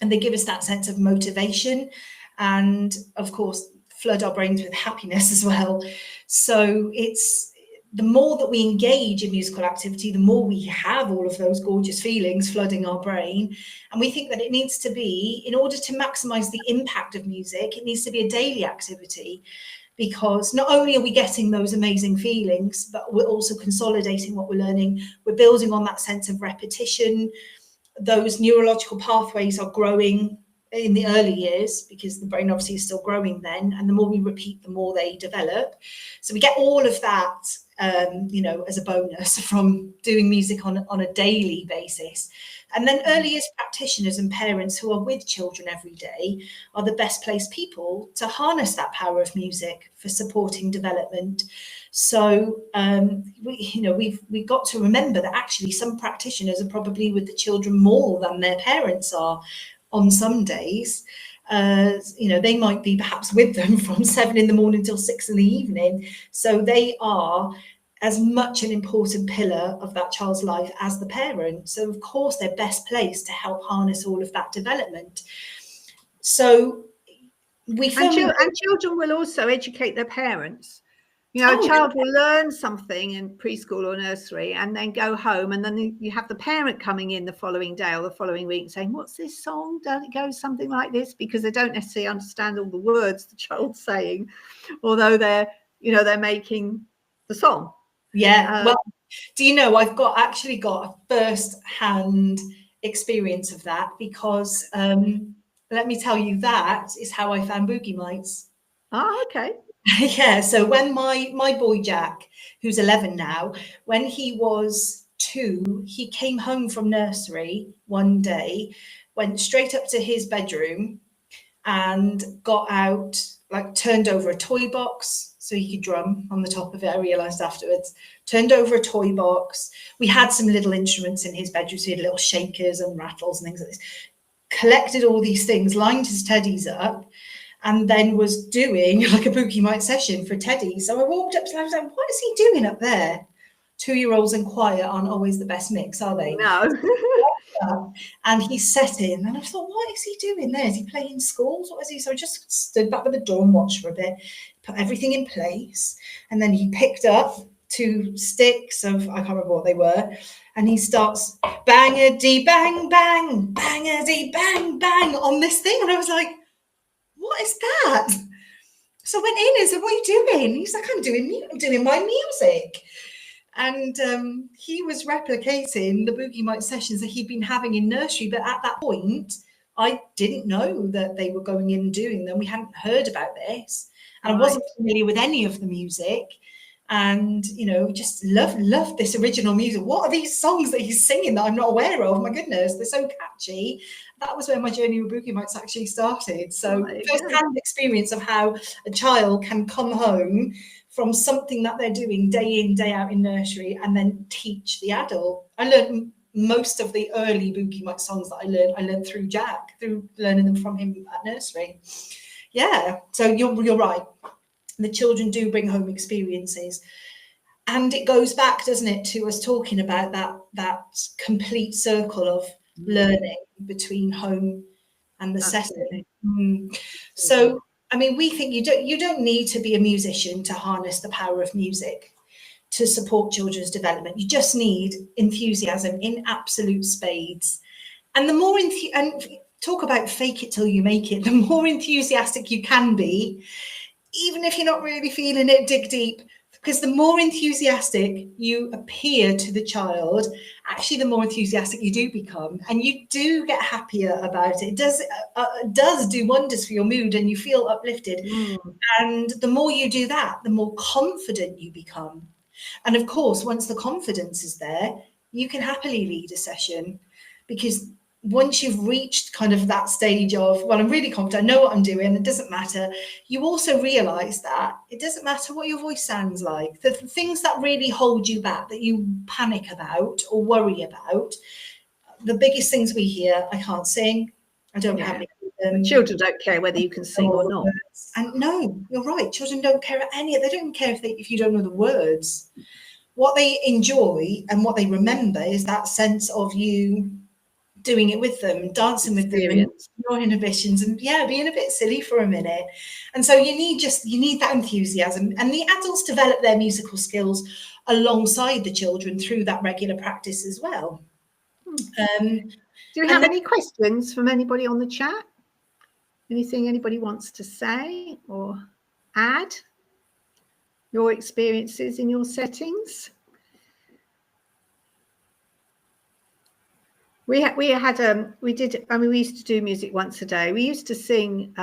Speaker 2: and they give us that sense of motivation. And, of course, flood our brains with happiness as well. So it's the more that we engage in musical activity, the more we have all of those gorgeous feelings flooding our brain. And we think that it needs to be, in order to maximize the impact of music, it needs to be a daily activity, because not only are we getting those amazing feelings, but we're also consolidating what we're learning. We're building on that sense of repetition. Those neurological pathways are growing in the early years, because the brain obviously is still growing then, and the more we repeat, the more they develop. So we get all of that, as a bonus from doing music on a daily basis. And then early years practitioners and parents who are with children every day are the best placed people to harness that power of music for supporting development. So we've got to remember that actually some practitioners are probably with the children more than their parents are. On some days, they might be perhaps with them from 7 a.m. till 6 p.m. So they are as much an important pillar of that child's life as the parent. So of course they're best placed to help harness all of that development. So
Speaker 1: children will also educate their parents. A child will learn something in preschool or nursery and then go home, and then you have the parent coming in the following day or the following week saying, what's this song? Does it go something like this? Because they don't necessarily understand all the words the child's saying, although they're making the song.
Speaker 2: Yeah. Well, do you know, I've actually got a first-hand experience of that, because let me tell you, that is how I found Boogie mites.
Speaker 1: Oh, okay.
Speaker 2: Yeah, so when my boy Jack, who's 11 now, when he was 2, he came home from nursery one day, went straight up to his bedroom and got out, turned over a toy box so he could drum on the top of it. I realised afterwards. Turned over a toy box. We had some little instruments in his bedroom, so he had little shakers and rattles and things like this. Collected all these things, lined his teddies up, and then was doing like a Boogie Night session for Teddy. So I walked up to him, I was like, what is he doing up there? 2-year-olds and quiet aren't always the best mix, are they?
Speaker 1: No.
Speaker 2: And he's setting, and I thought, what is he doing there? Is he playing scores? What is he? So I just stood back with the door and watched for a bit, put everything in place, and then he picked up 2 sticks of, I can't remember what they were, and he starts bang-a-dee bang bang, bang-a-dee bang bang on this thing, and I was like, what is that? So I went in and said, what are you doing? He's like, I'm doing my music. And he was replicating the Boogie Night sessions that he'd been having in nursery. But at that point, I didn't know that they were going in and doing them. We hadn't heard about this. And I wasn't familiar with any of the music. And, you know, just love this original music. What are these songs that he's singing that I'm not aware of? My goodness, they're so catchy. That was where my journey with Boogie Nights actually started. So first-hand experience of how a child can come home from something that they're doing day in, day out in nursery, and then teach the adult. I learned most of the early Boogie Night songs that I learned through Jack, through learning them from him at nursery. Yeah, so you're right. The children do bring home experiences. And it goes back, doesn't it, to us talking about that complete circle of learning between home and the setting. So, I mean, we think you don't need to be a musician to harness the power of music to support children's development. You just need enthusiasm in absolute spades. And the more and talk about fake it till you make it, the more enthusiastic you can be, even if you're not really feeling it, dig deep, because the more enthusiastic you appear to the child, actually the more enthusiastic you do become, and you do get happier about it. It does do wonders for your mood, and you feel uplifted. And the more you do that, the more confident you become. And of course, once the confidence is there, you can happily lead a session, because once you've reached kind of that stage of, well, I'm really confident, I know what I'm doing, it doesn't matter. You also realize that it doesn't matter what your voice sounds like. The things that really hold you back, that you panic about or worry about, the biggest things we hear, I can't sing, I don't have any.
Speaker 1: Children don't care whether you can sing or not.
Speaker 2: And no, you're right. Children don't care any. They don't even care if you don't know the words. What they enjoy and what they remember is that sense of you doing it with them, dancing with them, and your inhibitions, and being a bit silly for a minute. And so you need that enthusiasm, and the adults develop their musical skills alongside the children through that regular practice as well. Do
Speaker 1: we have any questions from anybody on the chat? Anything anybody wants to say or add? Your experiences in your settings? We used to do music once a day. We used to sing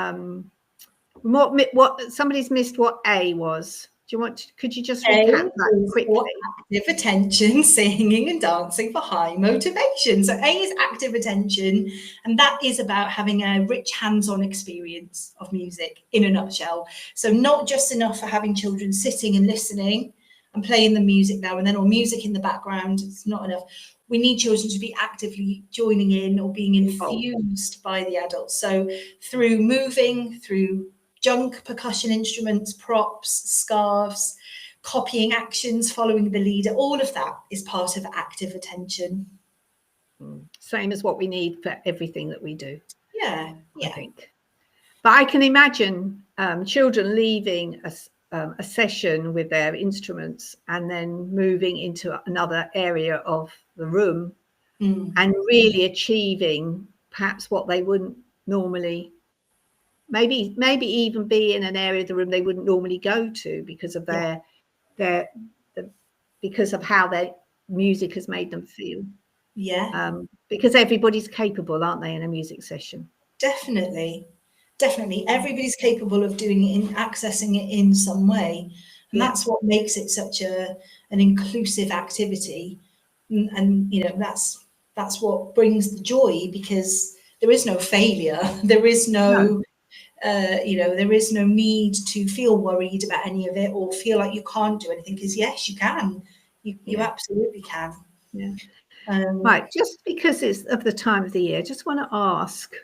Speaker 1: what somebody's missed what A was. Could you just recap that quickly?
Speaker 2: Active attention, singing and dancing for high motivation. So A is active attention, and that is about having a rich hands-on experience of music in a nutshell. So not just enough for having children sitting and listening and playing the music now and then, or music in the background. It's not enough. We need children to be actively joining in or being infused by the adults. So through moving, through junk percussion instruments, props, scarves, copying actions, following the leader, all of that is part of active attention.
Speaker 1: Same as what we need for everything that we do.
Speaker 2: I
Speaker 1: think. But I can imagine children leaving a session with their instruments and then moving into another area of the room and really achieving perhaps what they wouldn't normally, maybe even be in an area of the room they wouldn't normally go to because of because of how their music has made them feel. Because everybody's capable, aren't they, in a music session?
Speaker 2: Definitely everybody's capable of doing it, in accessing it in some way, and that's what makes it such an inclusive activity. And you know, that's what brings the joy, because there is no failure, there is no there is no need to feel worried about any of it or feel like you can't do anything, because yes, you can. You absolutely can.
Speaker 1: Right, just because it's of the time of the year, just want to ask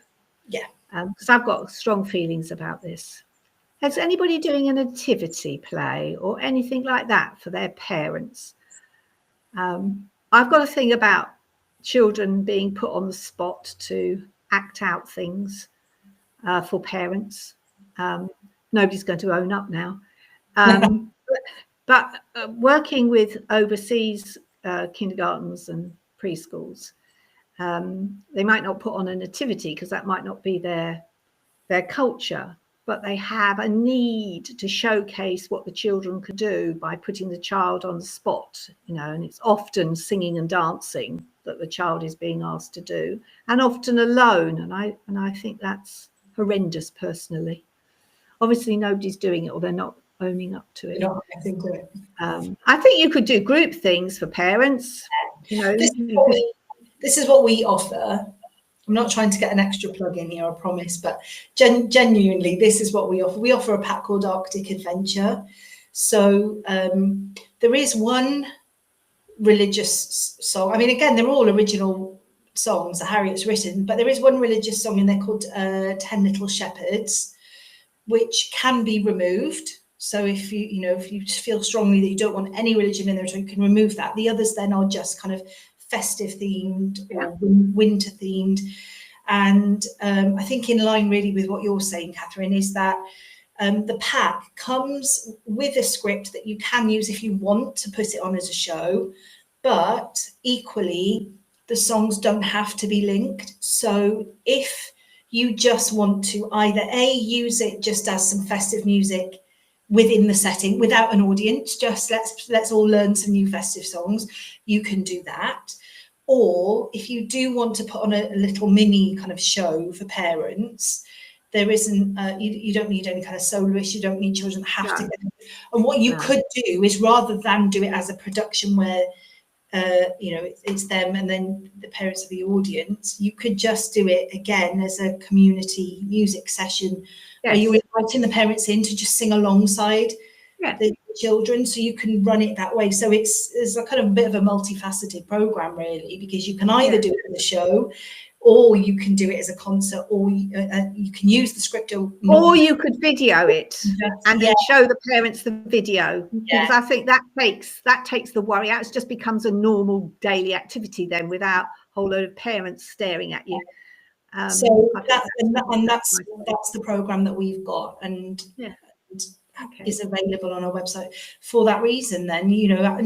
Speaker 1: because I've got strong feelings about this. Is anybody doing a nativity play or anything like that for their parents? I've got a thing about children being put on the spot to act out things for parents. Nobody's going to own up now. But working with overseas kindergartens and preschools, they might not put on a nativity because that might not be their culture, but they have a need to showcase what the children could do by putting the child on the spot, and it's often singing and dancing that the child is being asked to do, and often alone. And I think that's horrendous personally. Obviously nobody's doing it, or they're not owning up to it. I think you could do group things for parents.
Speaker 2: This is what we offer. I'm not trying to get an extra plug in here, I promise, but genuinely, this is what we offer. We offer a pack called Arctic Adventure. So there is one religious song. I mean, again, they're all original songs that Harriet's written, but there is one religious song in there called 10 Little Shepherds, which can be removed. So if you feel strongly that you don't want any religion in there, so you can remove that. The others then are just kind of festive themed or winter themed. And I think in line really with what you're saying, Catherine, is that the pack comes with a script that you can use if you want to put it on as a show, but equally the songs don't have to be linked. So if you just want to either use it just as some festive music within the setting without an audience, just let's all learn some new festive songs, you can do that. Or if you do want to put on a little mini kind of show for parents, there isn't you don't need any kind of soloist, you don't need children that have to get it. And what you could do is, rather than do it as a production where it's them and then the parents of the audience, you could just do it again as a community music session. Where you're inviting the parents in to just sing alongside the children, so you can run it that way. So it's a kind of a bit of a multifaceted program really, because you can either do it as a show, or you can do it as a concert, or you can use the script,
Speaker 1: or you could video it and then show the parents the video, because I think that takes the worry out. It just becomes a normal daily activity then, without a whole load of parents staring at you.
Speaker 2: So that's the program that we've got, and is available on our website for that reason. Then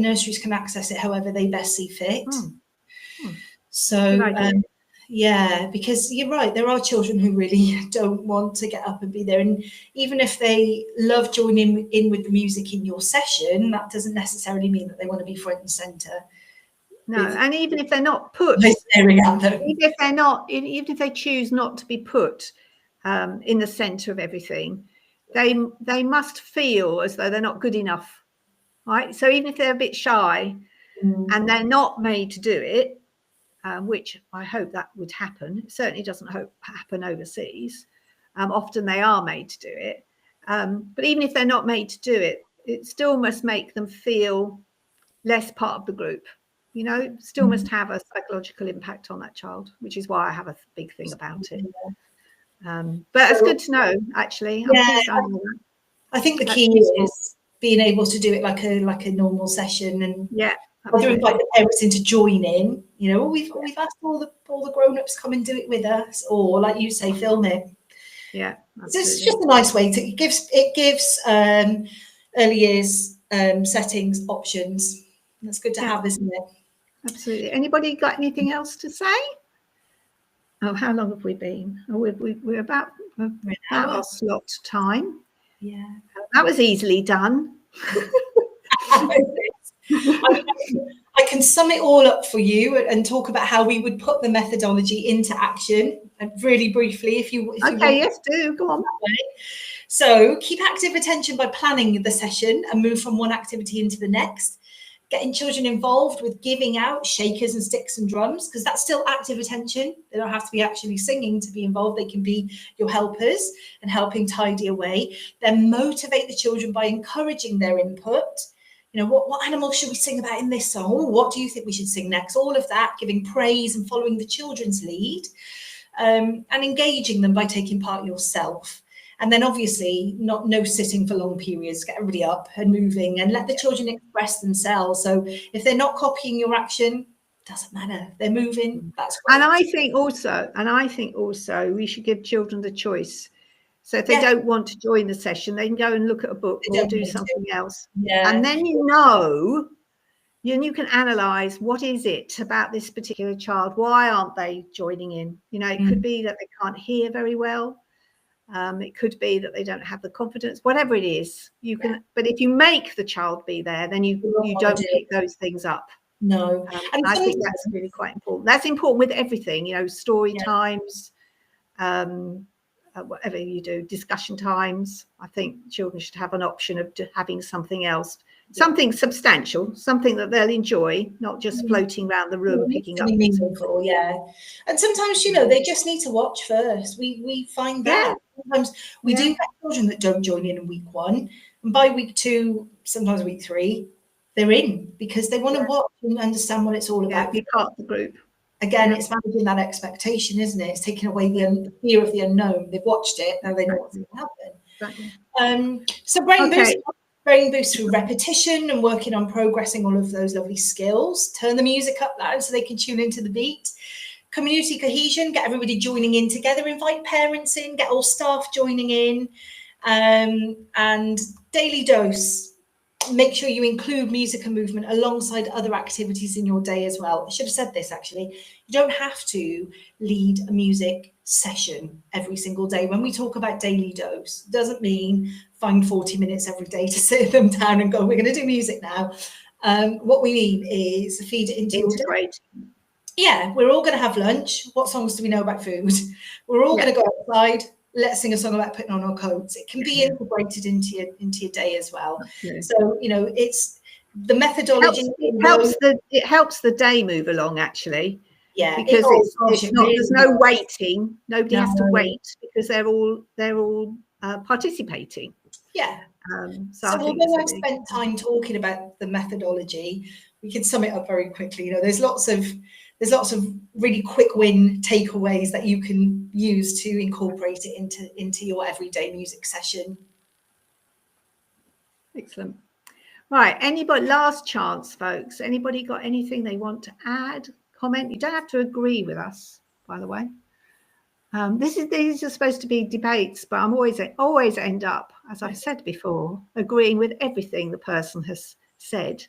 Speaker 2: nurseries can access it however they best see fit. So because you're right, there are children who really don't want to get up and be there, and even if they love joining in with the music in your session, that doesn't necessarily mean that they want to be front and center.
Speaker 1: No, and even if they're not put,
Speaker 2: staring at them.
Speaker 1: even if they choose not to be put in the center of everything, they must feel as though they're not good enough, right? So even if they're a bit shy and they're not made to do it, which I hope that would happen. It certainly doesn't happen overseas. Often they are made to do it, but even if they're not made to do it, it still must make them feel less part of the group. Still must have a psychological impact on that child, which is why I have a big thing about it. But it's good to know, actually.
Speaker 2: I think the key is being able to do it like a normal session, and either invite the parents in to join in. We've asked all the grown-ups come and do it with us, or like you say, film it.
Speaker 1: Yeah,
Speaker 2: so it's just a nice way to it gives early years settings options. That's good to have, isn't it?
Speaker 1: Absolutely. Anybody got anything else to say? Oh, how long have we been? Oh, we're about our slot time.
Speaker 2: Yeah,
Speaker 1: that was easily done.
Speaker 2: I can sum it all up for you and talk about how we would put the methodology into action, and really briefly, if you want.
Speaker 1: Yes, do go on.
Speaker 2: So keep active attention by planning the session and move from one activity into the next. Getting children involved with giving out shakers and sticks and drums, because that's still active attention. They don't have to be actually singing to be involved. They can be your helpers and helping tidy away. Then motivate the children by encouraging their input. What animal should we sing about in this song? What do you think we should sing next? All of that, giving praise and following the children's lead. and engaging them by taking part yourself. And then obviously no sitting for long periods, get everybody up and moving and let the children express themselves. So if they're not copying your action, doesn't matter, they're moving, that's great.
Speaker 1: And I think also we should give children the choice. So if they don't want to join the session, they can go and look at a book or do something else. And then you can analyze, what is it about this particular child? Why aren't they joining in? It could be that they can't hear very well. It could be that they don't have the confidence, whatever it is, you can, but if you make the child be there, then you don't pick those things up.
Speaker 2: No.
Speaker 1: And I think that's really quite important. That's important with everything, story times, whatever you do, discussion times. I think children should have an option of having something else, something substantial, something that they'll enjoy, not just floating around the room picking up.
Speaker 2: Meaningful, and sometimes they just need to watch first. We find that sometimes we do get children that don't join in week 1, and by week 2, sometimes week 3, they're in because they want to watch and understand what it's all about.
Speaker 1: Be part of the group.
Speaker 2: Again, it's managing that expectation, isn't it? It's taking away the fear of the unknown. They've watched it, now they know what's going to happen. Exactly. So brain boost through repetition and working on progressing all of those lovely skills. Turn the music up loud so they can tune into the beat. Community cohesion, get everybody joining in together. Invite parents in, get all staff joining in. And daily dose. Make sure you include music and movement alongside other activities in your day as well. I should have said this actually. You don't have to lead a music session every single day. When we talk about daily dose, doesn't mean find 40 minutes every day to sit them down and go, we're going to do music now. What we mean is feed it into your day. Yeah, we're all going to have lunch. What songs do we know about food? We're all going to go outside. Let's sing a song about putting on our coats. It can be integrated into your day as well. So it's the methodology.
Speaker 1: It helps the day move along actually.
Speaker 2: Yeah,
Speaker 1: because there's no waiting. Nobody has to wait because they're all participating.
Speaker 2: Yeah. So although I've spent time talking about the methodology, we can sum it up very quickly. There's lots of really quick win takeaways that you can use to incorporate it into your everyday music session.
Speaker 1: Excellent. Right, anybody, last chance, folks. Anybody got anything they want to add, comment? You don't have to agree with us, by the way. These are supposed to be debates, but I'm always end up, as I've said before, agreeing with everything the person has said.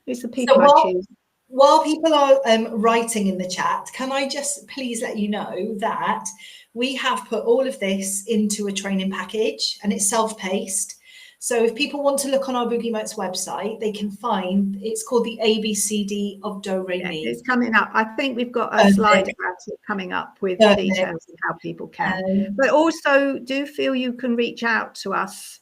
Speaker 1: It's the people I choose.
Speaker 2: While people are writing in the chat, can I just please let you know that we have put all of this into a training package and it's self-paced. So if people want to look on our Boogie Mites website, they can find, it's called the ABCD of Do, Re, Mi.
Speaker 1: It's coming up. I think we've got a slide about it coming up with details of how people can. But also do feel you can reach out to us.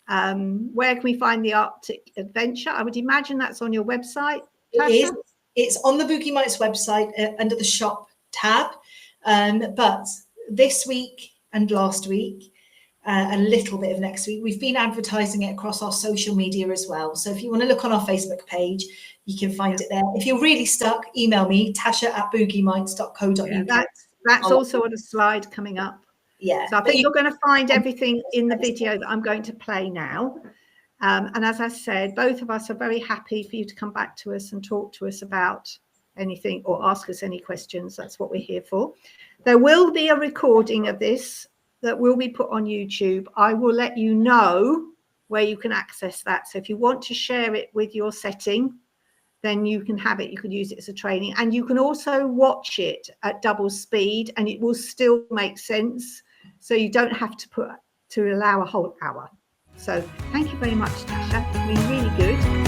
Speaker 1: Where can we find the Arctic Adventure? I would imagine that's on your website.
Speaker 2: It is. It's on the Boogie Mites website under the shop tab. But this week and last week, a little bit of next week, we've been advertising it across our social media as well. So if you want to look on our Facebook page, you can find it there. If you're really stuck, email me, tasha@boogiemites.co.uk.
Speaker 1: That's also on a slide coming up.
Speaker 2: Yeah.
Speaker 1: So I think you're going to find everything in the video that I'm going to play now. And as I said, both of us are very happy for you to come back to us and talk to us about anything or ask us any questions. That's what we're here for. There will be a recording of this that will be put on YouTube. I will let you know where you can access that. So if you want to share it with your setting, then you can have it. You can use it as a training. And you can also watch it at double speed and it will still make sense. So you don't have to allow a whole hour. So thank you very much, Tasha. It's been really good.